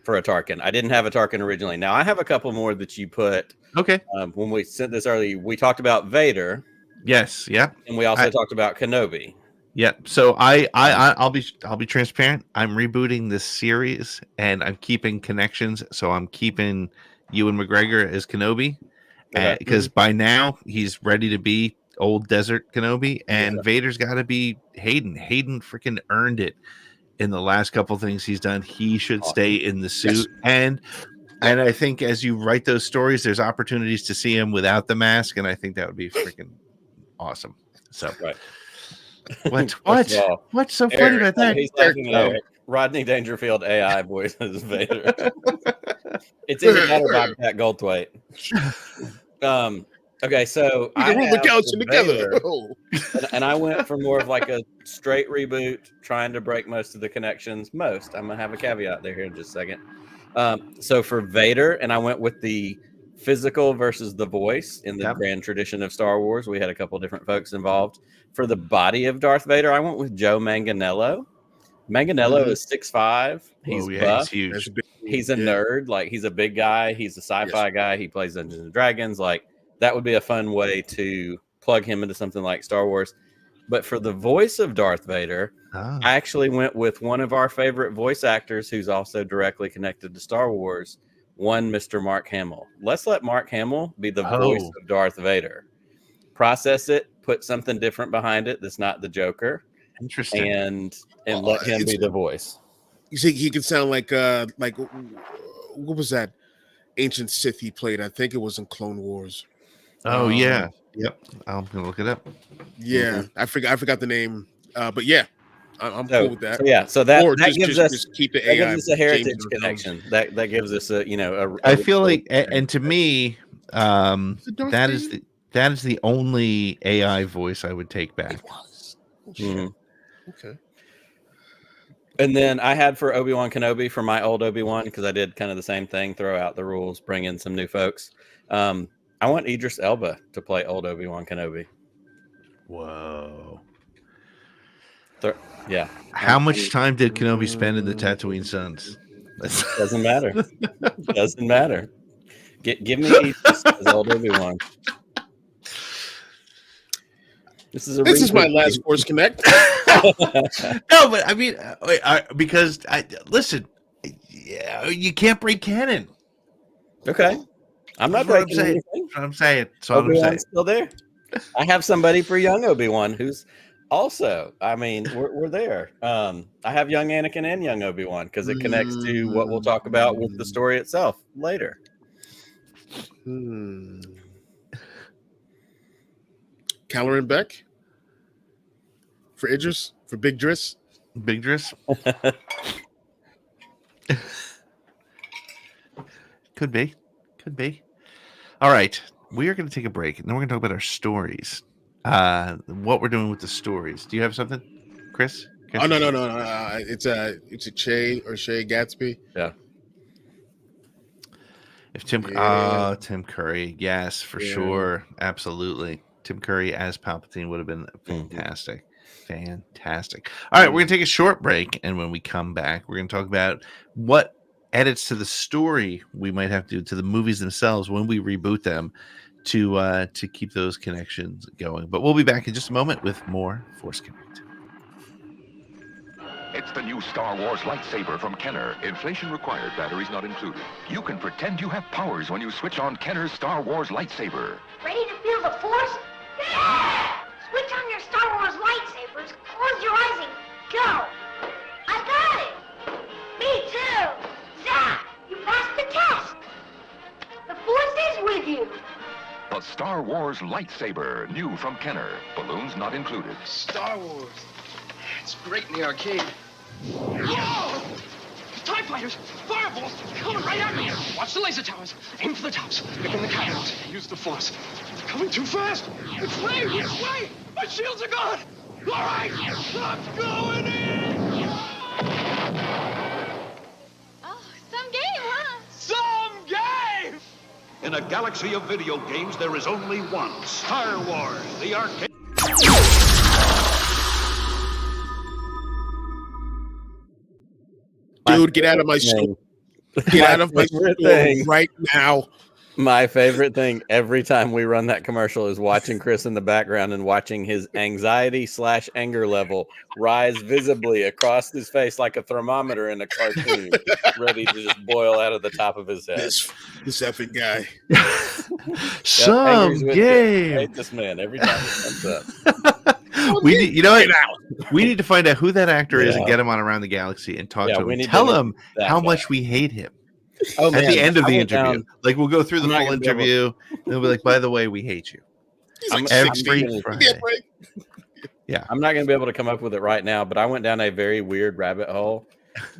For a Tarkin. I didn't have a Tarkin originally. Now I have a couple more that you put. Okay. When we sent this earlier, we talked about Vader. Yes. Yeah. And we also talked about Kenobi. Yeah. So I'll be transparent. I'm rebooting this series and I'm keeping connections. So I'm keeping Ewan McGregor as Kenobi because by now he's ready to be old desert Kenobi, and Vader's got to be Hayden. Hayden freaking earned it. In the last couple things he's done, he should stay in the suit. Yes. And I think as you write those stories, there's opportunities to see him without the mask, and I think that would be freaking awesome. So, what's so funny about that? He's laughing at Eric. Rodney Dangerfield AI voices Vader. It's even better by Pat Goldthwait. Okay, so I roll the couch together. And I went for more of like a straight reboot, trying to break most of the connections. I'm gonna have a caveat there here in just a second. So for Vader, and I went with the physical versus the voice in the grand tradition of Star Wars. We had a couple different folks involved. For the body of Darth Vader, I went with Joe Manganiello. Manganiello is 6'5". He's buff. He's huge. He's a nerd. Like, he's a big guy. He's a sci-fi guy. He plays Dungeons and Dragons. Like, that would be a fun way to plug him into something like Star Wars. But for the voice of Darth Vader, I actually went with one of our favorite voice actors who's also directly connected to Star Wars, Mr. Mark Hamill. Let's let Mark Hamill be the voice of Darth Vader. Process it, put something different behind it that's not the Joker. Interesting. And let him be the voice. You see, he could sound like what was that ancient Sith he played? I think it was in Clone Wars. Oh yeah. Yep. I'm gonna look it up. Yeah, I forgot the name. But yeah, I'm cool with that. So that gives us keep the AI. That gives us a heritage connection. That gives us a I feel like, and to me, that is the only AI voice I would take back. It was. Okay. And then I had for Obi-Wan Kenobi, for my old Obi-Wan, because I did kind of the same thing, throw out the rules, bring in some new folks. I want Idris Elba to play old Obi-Wan Kenobi. Whoa. Yeah. How much time did Kenobi spend in the Tatooine Suns? Doesn't matter. Doesn't matter. Give me Idris as old Obi-Wan. This is my last Force Connect. No, but I mean, because listen, you can't break canon. Okay, I'm not breaking anything. That's what I'm saying. Obi-Wan's still there. I have somebody for young Obi-Wan who's also. I mean, we're there. I have young Anakin and young Obi-Wan because it connects to what we'll talk about with the story itself later. Caloran Beck for Idris, for Big Driss. Big Driss. Could be. All right, we are going to take a break, and then we're going to talk about our stories. What we're doing with the stories. Do you have something, Chris? Oh no. It's a Shay Gatsby. Yeah. If Tim Curry, yes, for sure, absolutely. Tim Curry as Palpatine would have been fantastic. Fantastic. All right, we're going to take a short break, and when we come back, we're going to talk about what edits to the story we might have to do to the movies themselves when we reboot them to keep those connections going. But we'll be back in just a moment with more Force Connect. It's the new Star Wars lightsaber from Kenner. Inflation required, batteries not included. You can pretend you have powers when you switch on Kenner's Star Wars lightsaber. Ready to feel the Force? Yeah! Switch on your Star Wars lightsabers, close your eyes, and go! I got it! Me too! Zap! You passed the test! The Force is with you! The Star Wars lightsaber, new from Kenner. Balloons not included. Star Wars. It's great in the arcade. Whoa! TIE fighters! Fireballs! Coming right at me! Watch the laser towers. Aim for the tops. Picking the cannons. Use the Force. They're coming too fast. It's raining! Wait! My shields are gone! All right! I'm going in! Oh, some game, huh? Some game! In a galaxy of video games, there is only one. Star Wars, the arcade. Dude, get out of my store. Get out of my store right now. My favorite thing every time we run that commercial is watching Chris in the background and watching his anxiety/anger level rise visibly across his face like a thermometer in a cartoon, ready to just boil out of the top of his head. This effing guy. Some game. I hate this man every time it comes up. We need, you know what? We need to find out who that actor is and get him on Around the Galaxy and talk to him. And tell him how much we hate him. At the end of the interview, like we'll go through the full interview, and they'll be like, "By the way, we hate you." Every Friday. Yeah, I'm not going to be able to come up with it right now, but I went down a very weird rabbit hole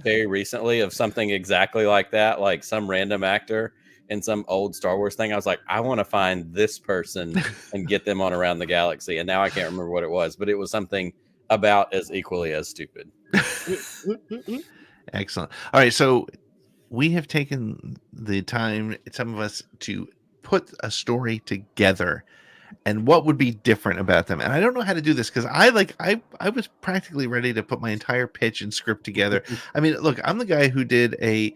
very recently of something exactly like that, like some random actor in some old Star Wars thing. I was like, I want to find this person and get them on Around the Galaxy, and now I can't remember what it was, but it was something about as equally as stupid. Excellent. All right, so we have taken the time, some of us, to put a story together and what would be different about them. And I don't know how to do this because I was practically ready to put my entire pitch and script together. I mean, look, I'm the guy who did a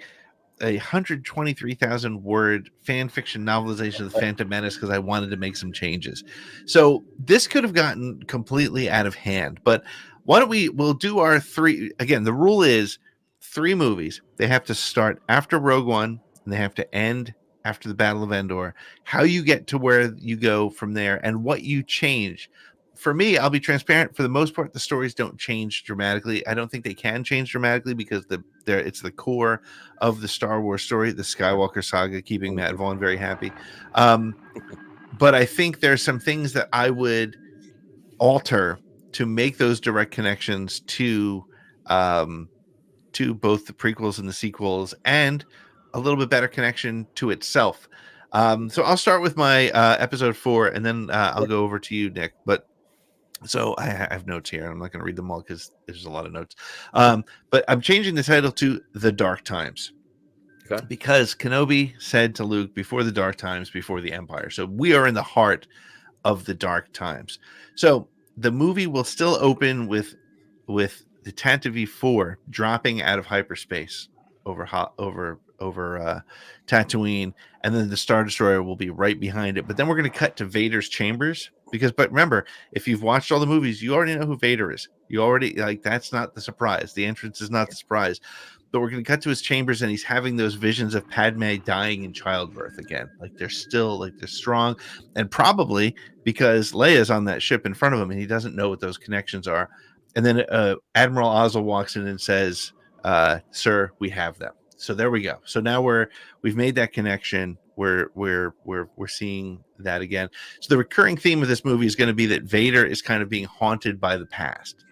123,000 word fan fiction novelization of the Phantom Menace because I wanted to make some changes. So this could have gotten completely out of hand. But why don't we'll do our three again. The rule is 3 movies. They have to start after Rogue One and they have to end after the Battle of Endor. How you get to where you go from there and what you change. For me, I'll be transparent. For the most part, the stories don't change dramatically. I don't think they can change dramatically because it's the core of the Star Wars story, the Skywalker saga, keeping Matt Vaughn very happy. But I think there's some things that I would alter to make those direct connections to both the prequels and the sequels, and a little bit better connection to itself. So I'll start with my episode 4, and then I'll go over to you, Nick. But so I have notes here. I'm not going to read them all because there's a lot of notes. But I'm changing the title to The Dark Times. Okay. Because Kenobi said to Luke, before the Dark Times, before the Empire. So we are in the heart of the Dark Times. So the movie will still open with the Tantive 4 dropping out of hyperspace over Tatooine, and then the Star Destroyer will be right behind it. But then we're going to cut to Vader's chambers but remember, if you've watched all the movies, you already know who Vader is. You already that's not the surprise. The entrance is not the surprise. But we're going to cut to his chambers, and he's having those visions of Padme dying in childbirth again. Like they're strong, and probably because Leia's on that ship in front of him, and he doesn't know what those connections are. And then Admiral Ozzel walks in and says, "Sir, we have them." So there we go. So now we've made that connection. We're seeing that again. So the recurring theme of this movie is going to be that Vader is kind of being haunted by the past.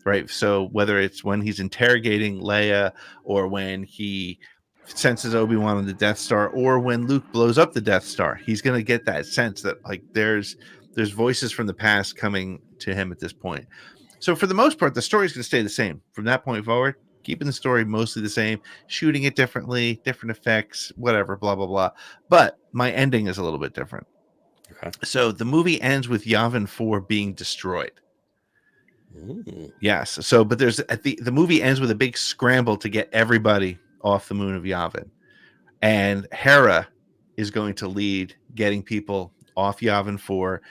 Right. So whether it's when he's interrogating Leia, or when he senses Obi-Wan on the Death Star, or when Luke blows up the Death Star, he's going to get that sense that like there's voices from the past coming to him at this point. So for the most part, the story is going to stay the same from that point forward, keeping the story mostly the same, shooting it differently, different effects, whatever, blah, blah, blah. But my ending is a little bit different. Okay. So the movie ends with Yavin 4 being destroyed. Ooh. Yes. So, but there's the movie ends with a big scramble to get everybody off the moon of Yavin, and Hera is going to lead getting people off Yavin 4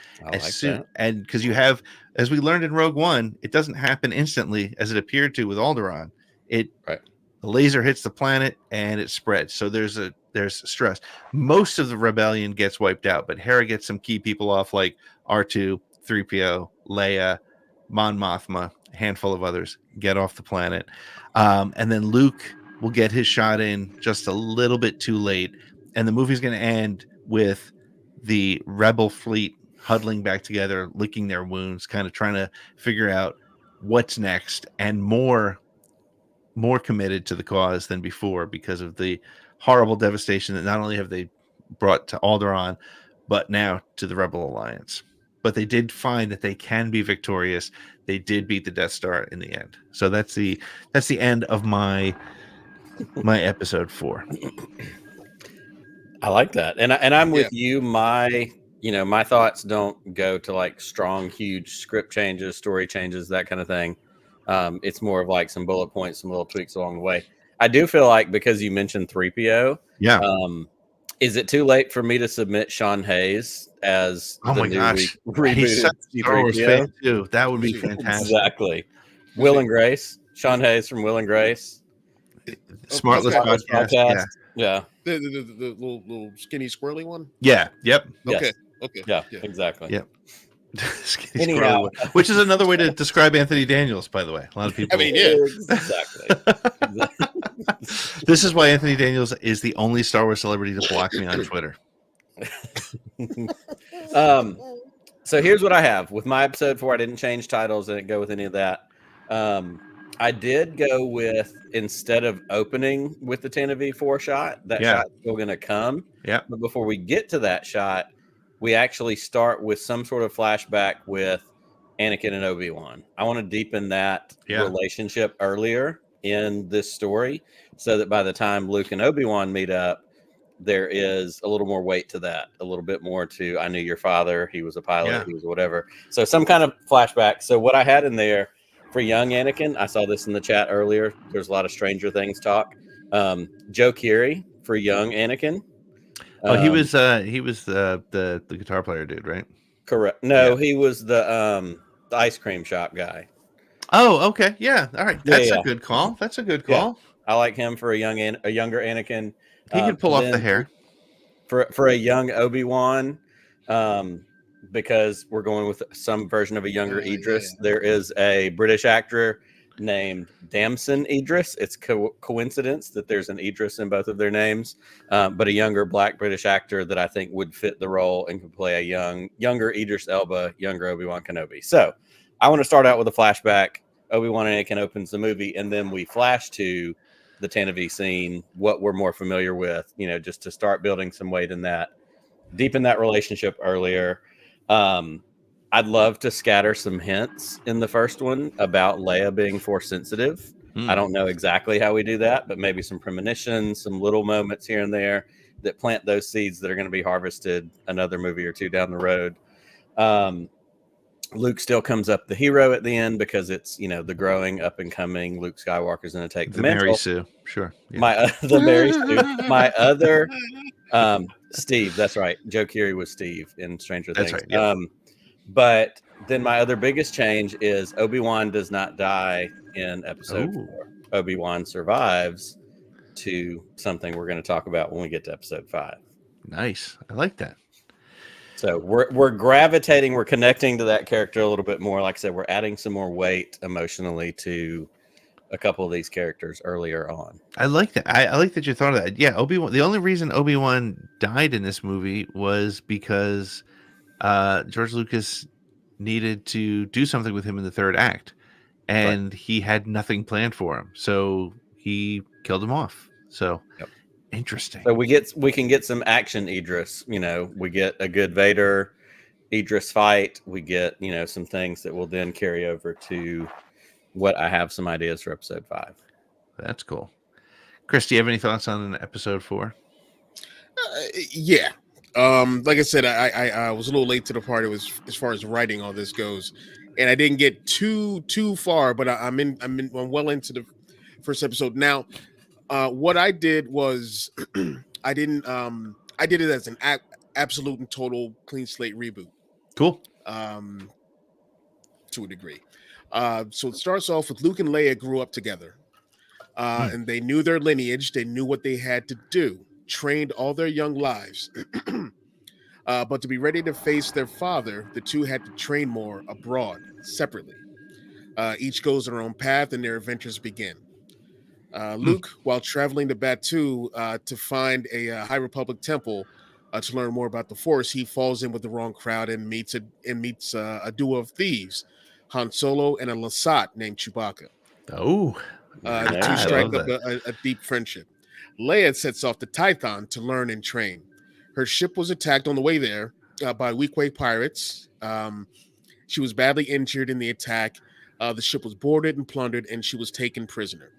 and because you have, as we learned in Rogue One, it doesn't happen instantly as it appeared to with Alderaan. The laser hits the planet and it spreads. So there's stress. Most of the rebellion gets wiped out, but Hera gets some key people off, like R2, 3PO, Leia, Mon Mothma, a handful of others get off the planet. And then Luke will get his shot in just a little bit too late. And the movie's going to end with the rebel fleet huddling back together, licking their wounds, kind of trying to figure out what's next, and more committed to the cause than before because of the horrible devastation that not only have they brought to Alderaan, but now to the Rebel Alliance. But they did find that they can be victorious. They did beat the Death Star in the end. So that's the end of my episode 4. I like that, and I'm with you. My thoughts don't go to like strong, huge script changes, story changes, that kind of thing. It's more of like some bullet points, some little tweaks along the way. I do feel like, because you mentioned 3PO, is it too late for me to submit Sean Hayes as oh the my new gosh, rebooted Star Wars fan too? That would be fantastic. Exactly. Will and Grace, Sean Hayes from Will and Grace, Smartless podcast. Yeah. The little skinny squirrely one. Yeah. Yep. Okay. Yes. Okay. Yeah. Exactly. Yep. Anyhow, which is another way to describe Anthony Daniels, by the way. A lot of people. I mean, yeah. Exactly. This is why Anthony Daniels is the only Star Wars celebrity to block me on Twitter. So here's what I have with my episode 4. I didn't change titles. I didn't go with any of that. I did go with, instead of opening with the Tantive 4 shot, that shot's still going to come. Yeah. But before we get to that shot, we actually start with some sort of flashback with Anakin and Obi-Wan. I want to deepen that relationship earlier in this story, so that by the time Luke and Obi-Wan meet up, there is a little more weight to that, a little bit more to, I knew your father, he was a pilot, he was whatever. So some kind of flashback. So what I had in there for young Anakin, I saw this in the chat earlier. There's a lot of Stranger Things talk. Joe Keery for young Anakin. He was the guitar player dude, right? Correct. No, he was the ice cream shop guy. Oh, okay. Yeah. All right. That's a good call. That's a good call. I like him for a younger Anakin. He could pull off the hair. For a young Obi-Wan, because we're going with some version of a younger Idris. There is a British actor named Damson Idris. It's coincidence that there's an Idris in both of their names, but a younger Black British actor that I think would fit the role and could play a younger Idris Elba, younger Obi-Wan Kenobi. So I want to start out with a flashback. Obi-Wan and Anakin opens the movie, and then we flash to the Tantive scene, what we're more familiar with, just to start building some weight in that, deepen that relationship earlier. I'd love to scatter some hints in the first one about Leia being Force sensitive. I don't know exactly how we do that, but maybe some premonitions, some little moments here and there that plant those seeds that are going to be harvested another movie or two down the road. Luke still comes up the hero at the end because it's, you know, the growing up and coming Luke Skywalker's going to take the Mary mantle. Sue, sure. Yeah. The Mary Sue. My other Steve, that's right. Joe Keery was Steve in Stranger That's Things. right. Yeah. But then my other biggest change is Obi-Wan does not die in episode 4. Obi-Wan survives to something we're going to talk about when we get to episode 5. Nice. I like that. So we're gravitating, we're connecting to that character a little bit more. Like I said, we're adding some more weight emotionally to a couple of these characters earlier on. I like that. I like that you thought of that. Yeah, Obi-Wan. The only reason Obi-Wan died in this movie was because George Lucas needed to do something with him in the third act, and he had nothing planned for him, so he killed him off. So interesting. So we can get some action Idris. You know, we get a good Vader Idris fight. We get, you know, some things that will then carry over to what I have some ideas for episode 5. That's cool. Chris, do you have any thoughts on episode 4? Yeah. Like I said, I was a little late to the party as far as writing all this goes, and I didn't get too far, but I'm well into the first episode now. What I did was I did it as an absolute and total clean slate reboot. Cool. To a degree. So it starts off with Luke and Leia grew up together, and they knew their lineage. They knew what they had to do. Trained all their young lives. But to be ready to face their father, the two had to train more abroad, separately. Each goes their own path, and their adventures begin. Luke, while traveling to Batuu to find a High Republic temple to learn more about the Force, he falls in with the wrong crowd and meets a duo of thieves, Han Solo and a Lasat named Chewbacca. Oh, the two strike up a deep friendship. Leia sets off to Tython to learn and train. Her ship was attacked on the way there by Weequay pirates. She was badly injured in the attack. The ship was boarded and plundered, and she was taken prisoner.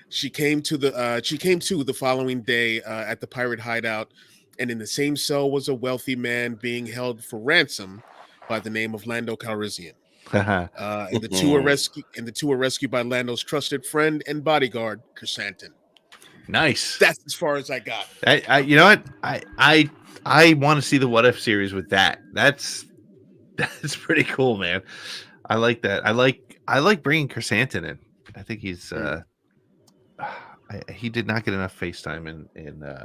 She came to the following day at the pirate hideout, and in the same cell was a wealthy man being held for ransom by the name of Lando Calrissian. And the two were rescued by Lando's trusted friend and bodyguard, Chrysanthemum. Nice. That's as far as I got. You know what? I want to see the What If series with that. That's pretty cool, man. I like that. I like bringing Chrysanthemum in. I think he's he did not get enough FaceTime in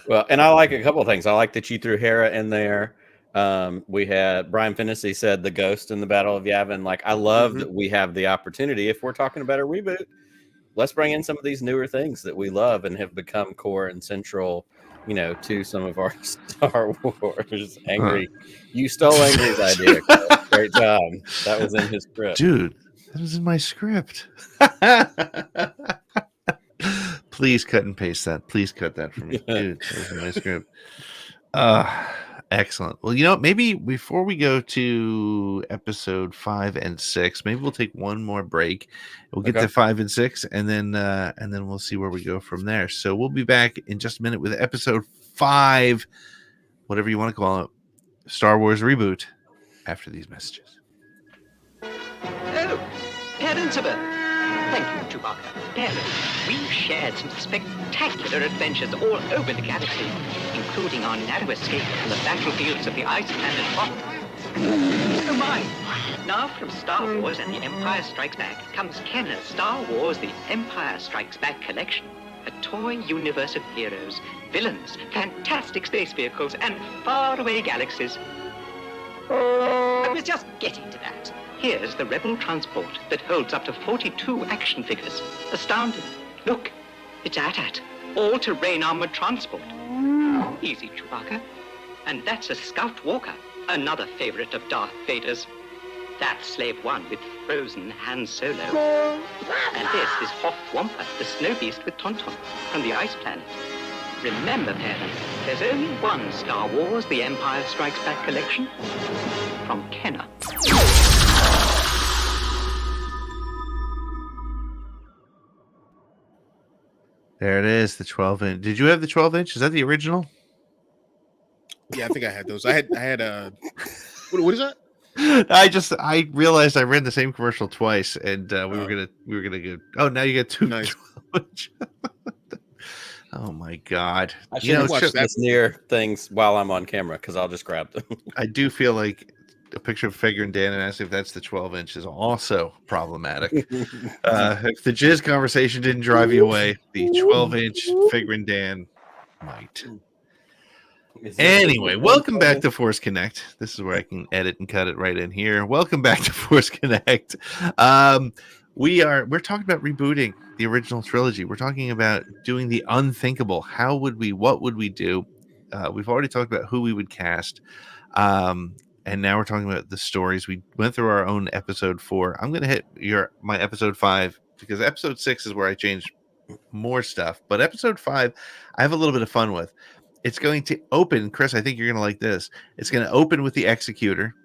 well, and I like a couple of things. I like that you threw Hera in there. We had Brian Finney said the ghost in the Battle of Yavin. Like, I love that we have the opportunity, if we're talking about a reboot, let's bring in some of these newer things that we love and have become core and central, you know, to some of our Star Wars. Angry. You stole Angry's idea. Great job. That was in his script. Dude, that was in my script. Please cut and paste that. Please cut that for me. Dude, that was in my script. Excellent. Well, you know, maybe before we go to episode 5 and 6, maybe we'll take one more break. We'll get to 5 and 6, and then we'll see where we go from there. So we'll be back in just a minute with episode 5, whatever you want to call it, Star Wars Reboot, after these messages. Oh, parents of Earth. Thank you, Chewbacca. Parents, we've shared some spectacular adventures all over the galaxy, including our narrow escape from the battlefields of the ice planet Hoth. Oh my! Now from Star Wars and The Empire Strikes Back comes Kenner's Star Wars The Empire Strikes Back collection. A toy universe of heroes, villains, fantastic space vehicles, and faraway galaxies. I was just getting to that. Here's the Rebel transport that holds up to 42 action figures. Astounding. Look, it's AT-AT, all-terrain armored transport. Easy, Chewbacca. And that's a Scout Walker, another favorite of Darth Vader's. That's Slave One with frozen Han Solo. And this is Hoth Wampa, the snow beast with Tauntaun from the ice planet. Remember, parents, there's only one Star Wars The Empire Strikes Back collection. From Kenner. There it is, the 12-inch. Did you have the 12-inch? Is that the original? Yeah, I think I had those. I had a what is that? I realized I ran the same commercial twice, and we were gonna go. Oh, now you get two. Nice. Oh my god! I should have watched this near things while I'm on camera because I'll just grab them. I do feel like a picture of Figure and Dan and asking if that's the 12-inch is also problematic. If the jizz conversation didn't drive you away, the 12-inch Figure and Dan might. Anyway, welcome back to Force Connect. This is where I can edit and cut it right in here. Welcome back to Force Connect. We're talking about rebooting the original trilogy. We're talking about doing the unthinkable. What would we do? We've already talked about who we would cast. And now we're talking about the stories. We went through our own episode 4. I'm going to hit my episode 5 because episode 6 is where I changed more stuff. But episode 5, I have a little bit of fun with. It's going to open, Chris, I think you're going to like this. It's going to open with the executor,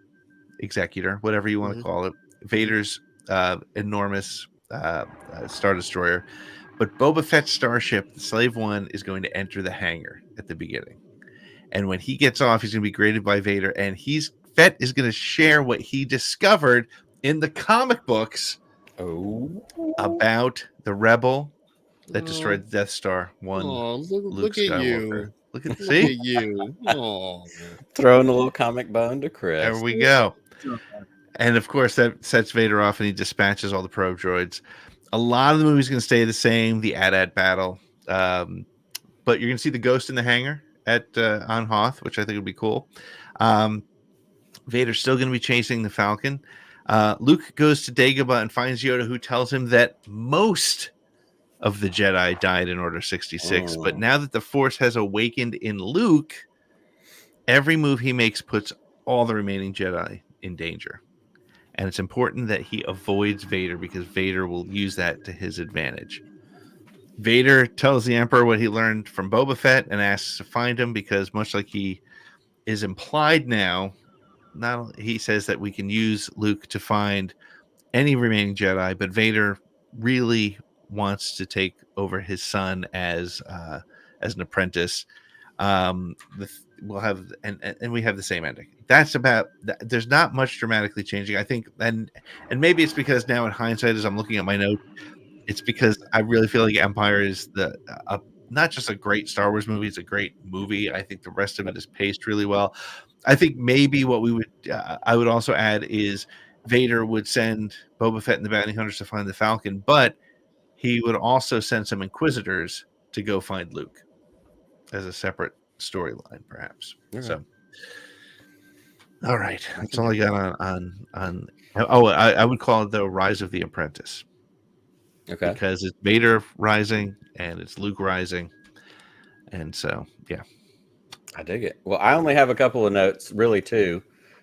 whatever you want to call it, Vader's enormous Star Destroyer. But Boba Fett's starship, the Slave One, is going to enter the hangar at the beginning. And when he gets off, he's going to be greeted by Vader. And Fett is going to share what he discovered in the comic books about the rebel that destroyed the Death Star. Luke at Skywalker. you. Look at you. Throwing a little comic bone to Chris. There we go. And of course, that sets Vader off, and he dispatches all the probe droids. A lot of the movie's going to stay the same. The AT-AT battle, but you're going to see the ghost in the hangar on Hoth, which I think would be cool. Vader's still going to be chasing the Falcon. Luke goes to Dagobah and finds Yoda, who tells him that most of the Jedi died in Order 66. But now that the Force has awakened in Luke, every move he makes puts all the remaining Jedi in danger. And it's important that he avoids Vader because Vader will use that to his advantage. Vader tells the Emperor what he learned from Boba Fett and asks to find him because, much like he is implied now, he says that we can use Luke to find any remaining Jedi, but Vader really wants to take over his son as an apprentice. We'll have and we have the same ending. That's about. There's not much dramatically changing, I think, and maybe it's because now in hindsight, as I'm looking at my notes, it's because I really feel like Empire is not just a great Star Wars movie; it's a great movie. I think the rest of it is paced really well. I think maybe what I would also add is Vader would send Boba Fett and the bounty hunters to find the Falcon, but he would also send some Inquisitors to go find Luke as a separate storyline, perhaps. Okay. So, all right, that's all I got on. Oh, I would call it the Rise of the Apprentice. Okay, because it's Vader rising and it's Luke rising, and so yeah, I dig it. Well, I only have a couple of notes, really two.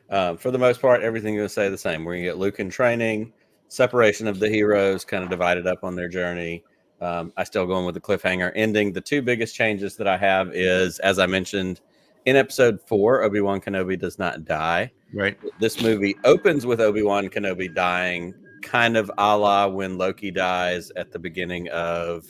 For the most part, everything's going to stay the same. We're going to get Luke in training, separation of the heroes, kind of divided up on their journey. I still going with the cliffhanger ending. The two biggest changes that I have is, as I mentioned in episode 4, Obi-Wan Kenobi does not die. Right. This movie opens with Obi-Wan Kenobi dying, kind of a la when Loki dies at the beginning of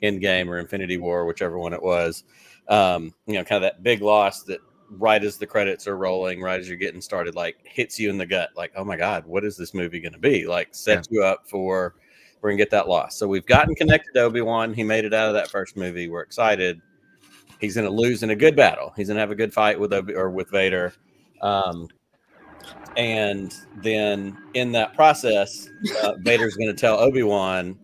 Endgame or Infinity War, whichever one it was. Kind of that big loss that right as the credits are rolling, right as you're getting started, like hits you in the gut. Like, oh my God, what is this movie going to be? Like sets you up for, we're going to get that loss. So we've gotten connected to Obi-Wan. He made it out of that first movie. We're excited. He's going to lose in a good battle. He's going to have a good fight with Vader. And then in that process, Vader's going to tell Obi-Wan,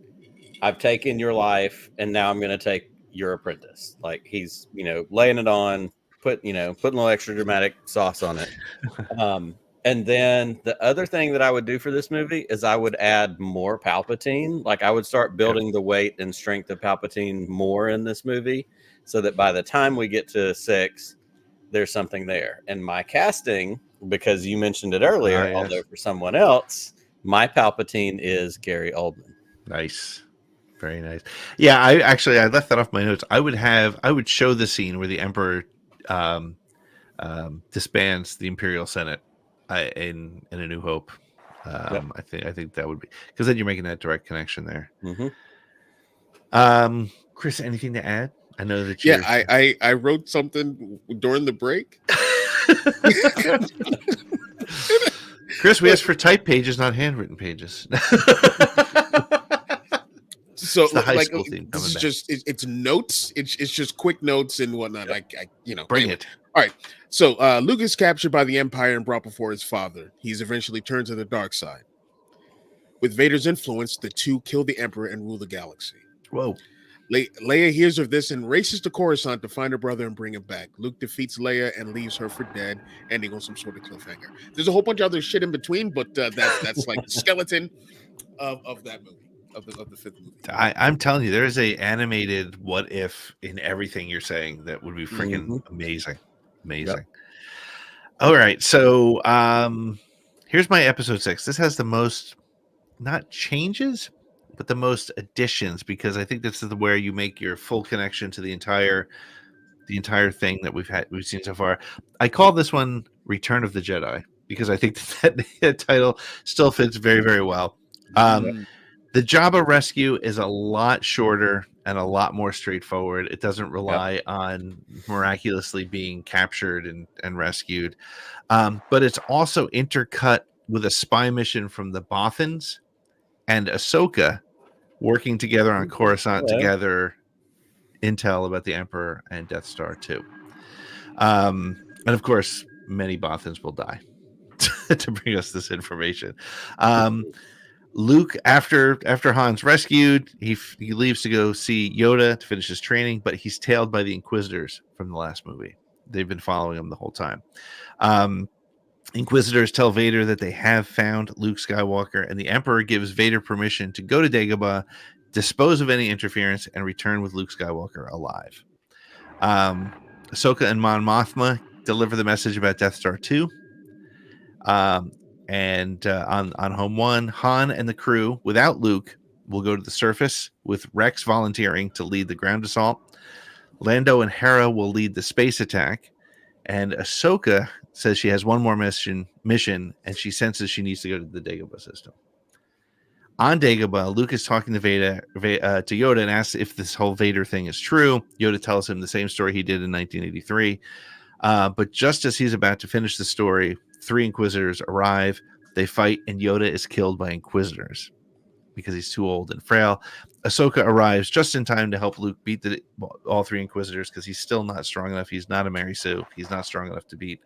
I've taken your life and now I'm going to take your apprentice. Like he's, laying it on, putting a little extra dramatic sauce on it. And then the other thing that I would do for this movie is I would add more Palpatine. Like I would start building the weight and strength of Palpatine more in this movie so that by the time we get to 6, there's something there. And my casting, because you mentioned it earlier, although for someone else, my Palpatine is Gary Oldman. Nice. Very nice. Yeah, I left that off my notes. I would show the scene where the Emperor disbands the Imperial Senate in A New Hope. I think that would be, because then you're making that direct connection there. Mm-hmm. Chris, anything to add? I know that I wrote something during the break. Chris, we asked for type pages, not handwritten pages. So It's the high like school theme this coming is back. just it's notes. It's just quick notes and whatnot. I Bring anyway. it. All right. So Luke is captured by the Empire and brought before his father. He's eventually turned to the dark side. With Vader's influence, the two kill the Emperor and rule the galaxy. Whoa. Leia hears of this and races to Coruscant to find her brother and bring him back. Luke defeats Leia and leaves her for dead, ending on some sort of cliffhanger. There's a whole bunch of other shit in between, but that's like the skeleton of that movie, of the fifth movie. I'm telling you, there is a animated what if in everything you're saying that would be freaking amazing. Amazing. Yep. All right. So here's my episode 6. This has the most, not changes, but the most additions, because I think this is where you make your full connection to the entire thing that we've seen so far. I call this one Return of the Jedi because I think that title still fits very, very well. The Jabba rescue is a lot shorter and a lot more straightforward. It doesn't rely on miraculously being captured and rescued. But it's also intercut with a spy mission from the Bothans and Ahsoka working together on Coruscant to gather intel about the Emperor and Death Star 2. And of course, many Bothans will die to bring us this information. Luke, after Han's rescued, he leaves to go see Yoda to finish his training, but he's tailed by the Inquisitors from the last movie. They've been following him the whole time. Inquisitors tell Vader that they have found Luke Skywalker, and the Emperor gives Vader permission to go to Dagobah, dispose of any interference, and return with Luke Skywalker alive. Ahsoka and Mon Mothma deliver the message about Death Star 2. And on Home 1, Han and the crew, without Luke, will go to the surface, with Rex volunteering to lead the ground assault. Lando and Hera will lead the space attack. And Ahsoka says she has one more mission, and she senses she needs to go to the Dagobah system. On Dagobah, Luke is talking to Yoda and asks if this whole Vader thing is true. Yoda tells him the same story he did in 1983. But just as he's about to finish the story, 3 Inquisitors arrive. They fight, and Yoda is killed by Inquisitors because he's too old and frail. Ahsoka arrives just in time to help Luke beat all 3 Inquisitors because he's still not strong enough. He's not a Mary Sue. He's not strong enough to beat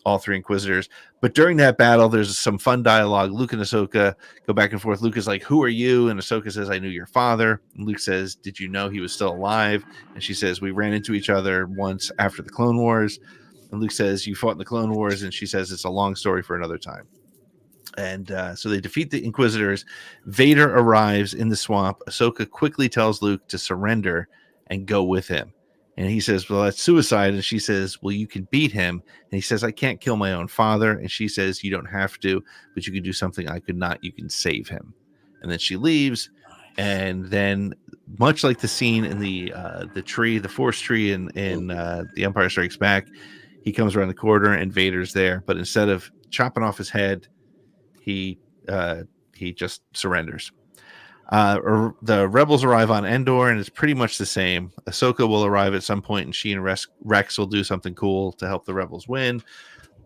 all 3 Inquisitors. But during that battle, there's some fun dialogue. Luke and Ahsoka go back and forth. Luke is like, "Who are you?" And Ahsoka says, "I knew your father." And Luke says, "Did you know he was still alive?" And she says, "We ran into each other once after the Clone Wars." And Luke says, "You fought in the Clone Wars." And she says, "It's a long story for another time." And so they defeat the Inquisitors. Vader arrives in the swamp. Ahsoka quickly tells Luke to surrender and go with him. And he says, "Well, that's suicide." And she says, "Well, you can beat him." And he says, "I can't kill my own father." And she says, "You don't have to, but you can do something I could not. You can save him." And then she leaves. And then, much like the scene in the tree, the Force tree in The Empire Strikes Back, he comes around the corner and Vader's there. But instead of chopping off his head, he just surrenders. The rebels arrive on Endor, and it's pretty much the same. Ahsoka will arrive at some point, and she and Rex will do something cool to help the rebels win.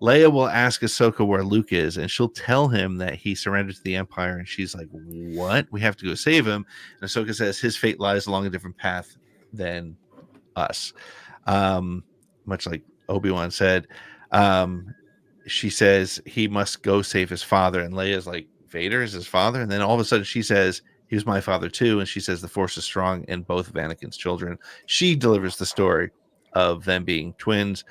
Leia will ask Ahsoka where Luke is, and she'll tell him that he surrendered to the Empire, and she's like, "What? We have to go save him." And Ahsoka says his fate lies along a different path than us. Much like Obi-Wan said. She says he must go save his father, and Leia's like, "Vader is his father?" And then all of a sudden she says, "He was my father too." And she says the Force is strong in both of Anakin's children. She delivers the story of them being twins.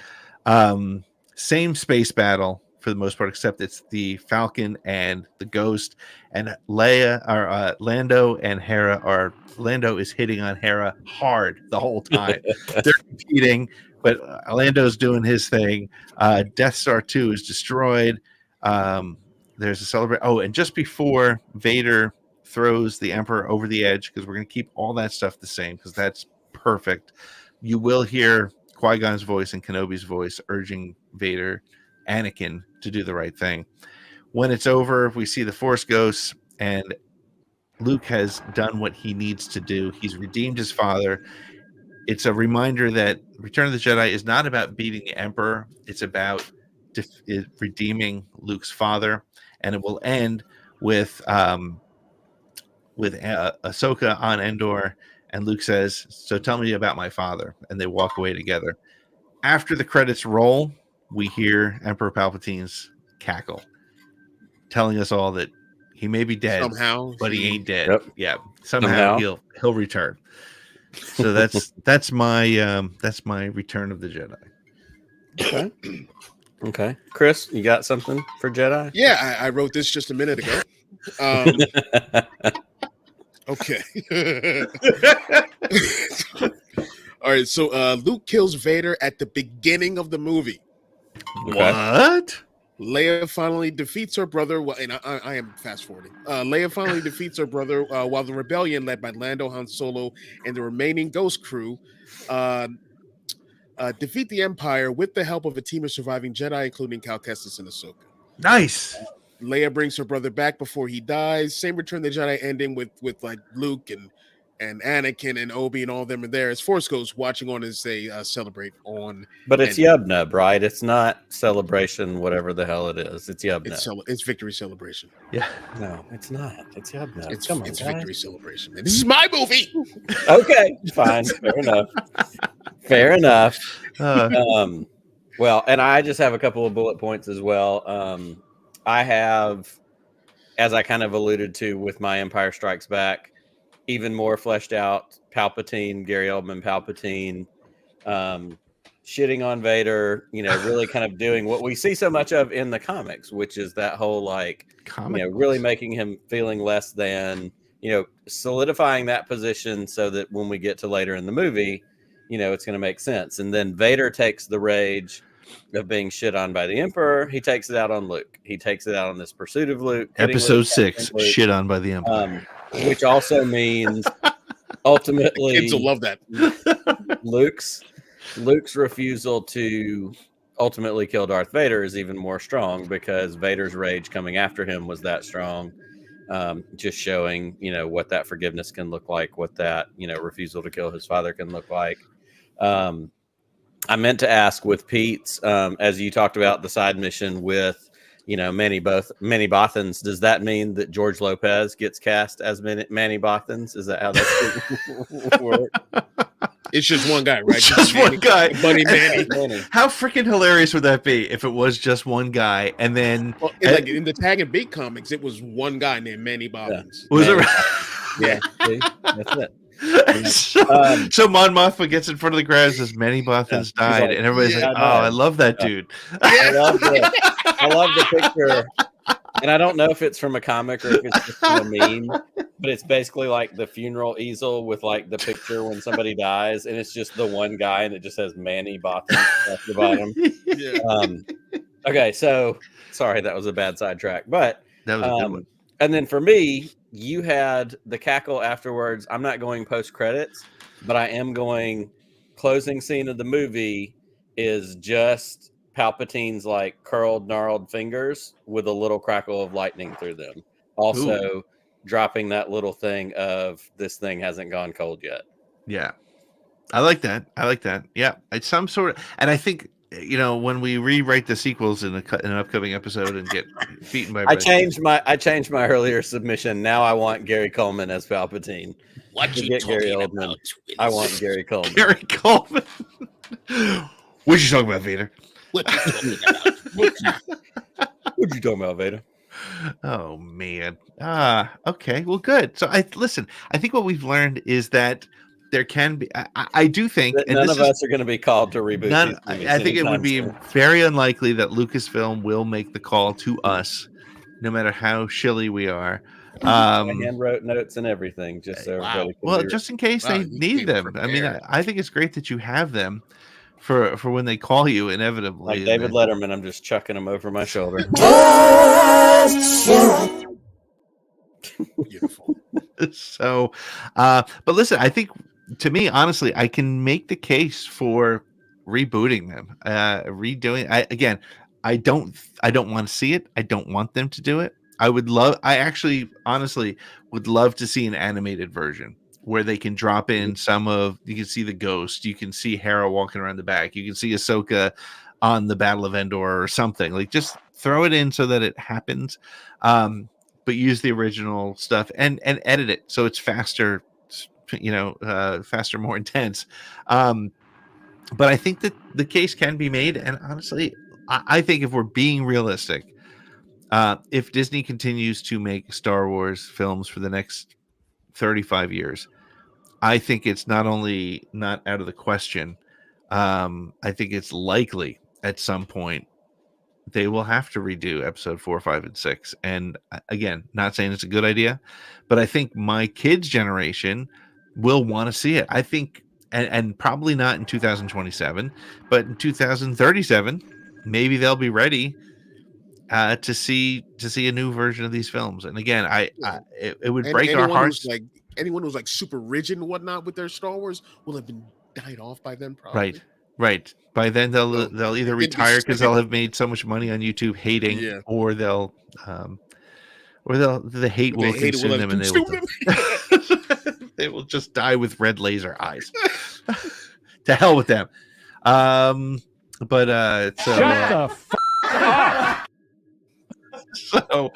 Same space battle for the most part, except it's the Falcon and the Ghost, and Lando and Hera are. Lando is hitting on Hera hard the whole time. They're competing, but Lando's doing his thing. Death Star 2 is destroyed. There's a celebration. Oh, and just before Vader throws the Emperor over the edge, because we're going to keep all that stuff the same, because that's perfect, you will hear Qui-Gon's voice and Kenobi's voice urging Anakin, to do the right thing. When it's over, we see the Force ghosts, and Luke has done what he needs to do. He's redeemed his father. It's a reminder that Return of the Jedi is not about beating the Emperor. It's about redeeming Luke's father. and it will end with Ahsoka on Endor, and Luke says, "So tell me about my father," and they walk away together. After the credits roll, we hear Emperor Palpatine's cackle, telling us all that he may be dead, Somehow but he ain't dead. Yep. Yeah, somehow he'll return. So that's my Return of the Jedi. Okay. Okay, Chris, you got something for Jedi? Yeah, I wrote this just a minute ago. Okay. All right, so Luke kills Vader at the beginning of the movie. What? Leia finally defeats her brother. Well, and I am fast forwarding. Leia finally defeats her brother while the rebellion, led by Lando, Han Solo, and the remaining Ghost crew, defeat the Empire with the help of a team of surviving Jedi, including Cal Kestis and Ahsoka. Nice. Leia brings her brother back before he dies. Same Return of the Jedi ending with like Luke and Anakin and Obi and all of them are there as Force Ghosts watching on as they celebrate on. But it's Yub-Nub, right? It's not celebration, whatever the hell it is. It's Yub-Nub. It's victory celebration. Yeah. No, it's not. It's Yub-Nub. It's victory celebration. Man. This is my movie. Okay, fine. Fair enough. Fair enough. Well, and I just have a couple of bullet points as well. I have, as I kind of alluded to with my Empire Strikes Back, even more fleshed out Palpatine, Gary Oldman Palpatine, shitting on Vader, really kind of doing what we see so much of in the comics, which is that whole really making him feeling less than, solidifying that position so that when we get to later in the movie, it's going to make sense. And then Vader takes the rage of being shit on by the Emperor. He takes it out on Luke. He takes it out on this pursuit of Luke. Episode 6, shit on by the Empire. Which also means ultimately kids will love that. Luke's refusal to ultimately kill Darth Vader is even more strong because Vader's rage coming after him was that strong. Just showing, what that forgiveness can look like, what that, refusal to kill his father can look like. I meant to ask with Pete's, as you talked about the side mission with, Manny Bothans, does that mean that George Lopez gets cast as Manny Bothans? Is that how that's work? It's just one guy, right? Just one guy. Buddy Manny. How freaking hilarious would that be if it was just one guy and then... Well, like in the Tag and Bait comics, it was one guy named Manny Bothans. Yeah. Was it? Yeah, see? That's it. So Mon Mothma gets in front of the crowd and says Manny Bothans died, and everybody's like, "Oh, I love that dude." I love the picture, and I don't know if it's from a comic or if it's just from a meme, but it's basically like the funeral easel with like the picture when somebody dies, and it's just the one guy, and it just says Manny Bothans at the bottom. Yeah. Okay, so sorry that was a bad sidetrack, but that was a good one. And then for me, you had the cackle afterwards. I'm not going post credits, but I am going closing scene of the movie is just Palpatine's like curled, gnarled fingers with a little crackle of lightning through them. Also dropping that little thing of this thing hasn't gone cold yet. Yeah. I like that. Yeah. It's some sort of, and I think, when we rewrite the sequels in an upcoming episode and get beaten by... I changed my earlier submission. Now I want Gary Coleman as Palpatine. What you get Gary Oldman? I want Gary Coleman. Gary Coleman. What you talking about, Vader? What you talking about? What you talking about, Vader? Oh man. Okay. Well, good. So I think what we've learned is that there can be. I do think that none of us are going to be called to reboot. I think it would be very unlikely that Lucasfilm will make the call to us, no matter how shilly we are. I handwrote notes and everything, just so everybody. Well, just in case they need them. I mean, I think it's great that you have them for when they call you inevitably. Like David Letterman, I'm just chucking them over my shoulder. Beautiful. So, but listen, I think. To me, honestly, I can make the case for rebooting them, redoing. I don't want to see it. I don't want them to do it. I actually, honestly, would love to see an animated version where they can drop in you can see the ghost, you can see Hera walking around the back, you can see Ahsoka on the Battle of Endor or something. Like, just throw it in so that it happens, but use the original stuff and edit it so it's faster, faster, more intense. But I think that the case can be made, and honestly, I think if we're being realistic, if Disney continues to make Star Wars films for the next 35 years, I think it's not only not out of the question, I think it's likely at some point they will have to redo episode 4, 5, and 6. And again, not saying it's a good idea, but I think my kids' generation will want to see it. I think, and probably not in 2027, but in 2037, maybe they'll be ready to see a new version of these films. And again, it would break our hearts. Anyone who's like super rigid and whatnot with their Star Wars will have been died off by then, probably. Right. By then they'll either retire because they'll have made so much money on YouTube hating, or the hate will consume them, and they will just die with red laser eyes. To hell with them. Shut the fuck up. So,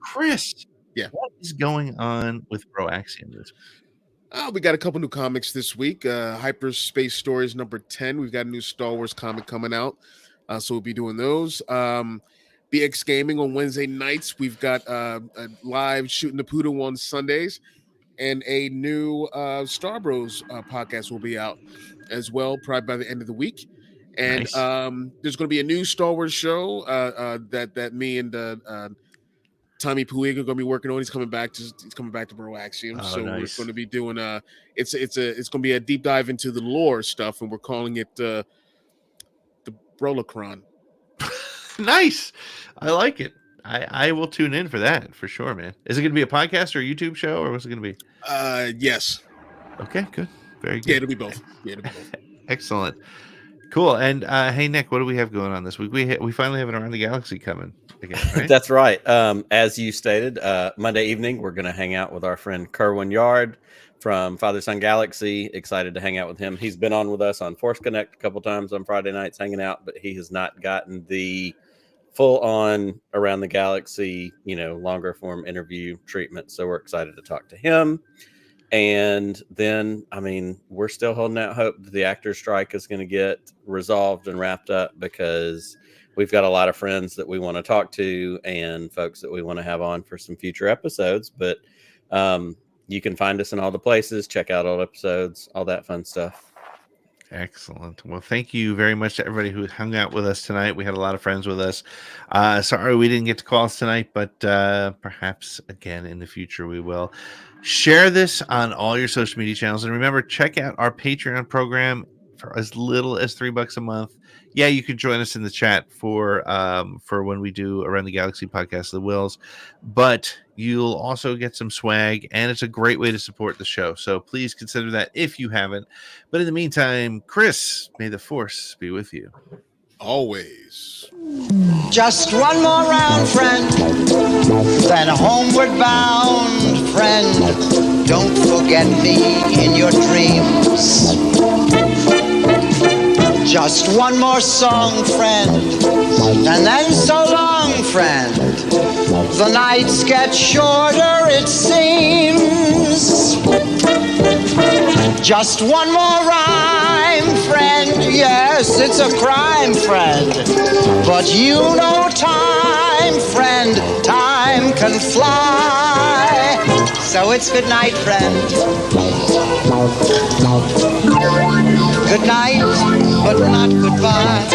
Chris, what is going on with Proaxium this week? We got a couple new comics this week. Hyperspace Stories number 10. We've got a new Star Wars comic coming out, so we'll be doing those. BX Gaming on Wednesday nights. We've got a live Shooting the Poodle on Sundays, and a new Star Bros podcast will be out as well, probably by the end of the week. And nice. There's going to be a new Star Wars show that me and Tommy Puig are going to be working on. He's coming back to Proaxium, so nice. We're going to be doing it's going to be a deep dive into the lore stuff, and we're calling it the Brolocron. Nice, I like it. I will tune in for that for sure, man. Is it going to be a podcast or a YouTube show, or what's it going to be? Yes. Okay, good, very good. Yeah, it'll be both. Excellent, cool. And hey, Nick, what do we have going on this week? We finally have an Around the Galaxy coming again, right? That's right. As you stated, Monday evening we're going to hang out with our friend Kerwin Yard from Father Son Galaxy. Excited to hang out with him. He's been on with us on Force Connect a couple times on Friday nights hanging out, but he has not gotten the full-on Around the Galaxy, longer form interview treatment. So we're excited to talk to him. And then, we're still holding out hope that the actors' strike is going to get resolved and wrapped up, because we've got a lot of friends that we want to talk to and folks that we want to have on for some future episodes. But you can find us in all the places, check out all episodes, all that fun stuff. Excellent. Well, thank you very much to everybody who hung out with us tonight. We had a lot of friends with us. Sorry we didn't get to calls tonight, but perhaps again in the future we will. Share this on all your social media channels. And remember, check out our Patreon program for as little as $3 a month. Yeah, you can join us in the chat for when we do Around the Galaxy podcast, The Wills, but you'll also get some swag, and it's a great way to support the show. So please consider that if you haven't. But in the meantime, Chris, may the Force be with you. Always. Just one more round, friend, then homeward bound, friend. Don't forget me in your dreams. Just one more song, friend, and then so long, friend. The nights get shorter, it seems. Just one more rhyme, friend. Yes, it's a crime, friend. But you know time, friend. Time can fly. So it's good night, friend. Good night, but not goodbye.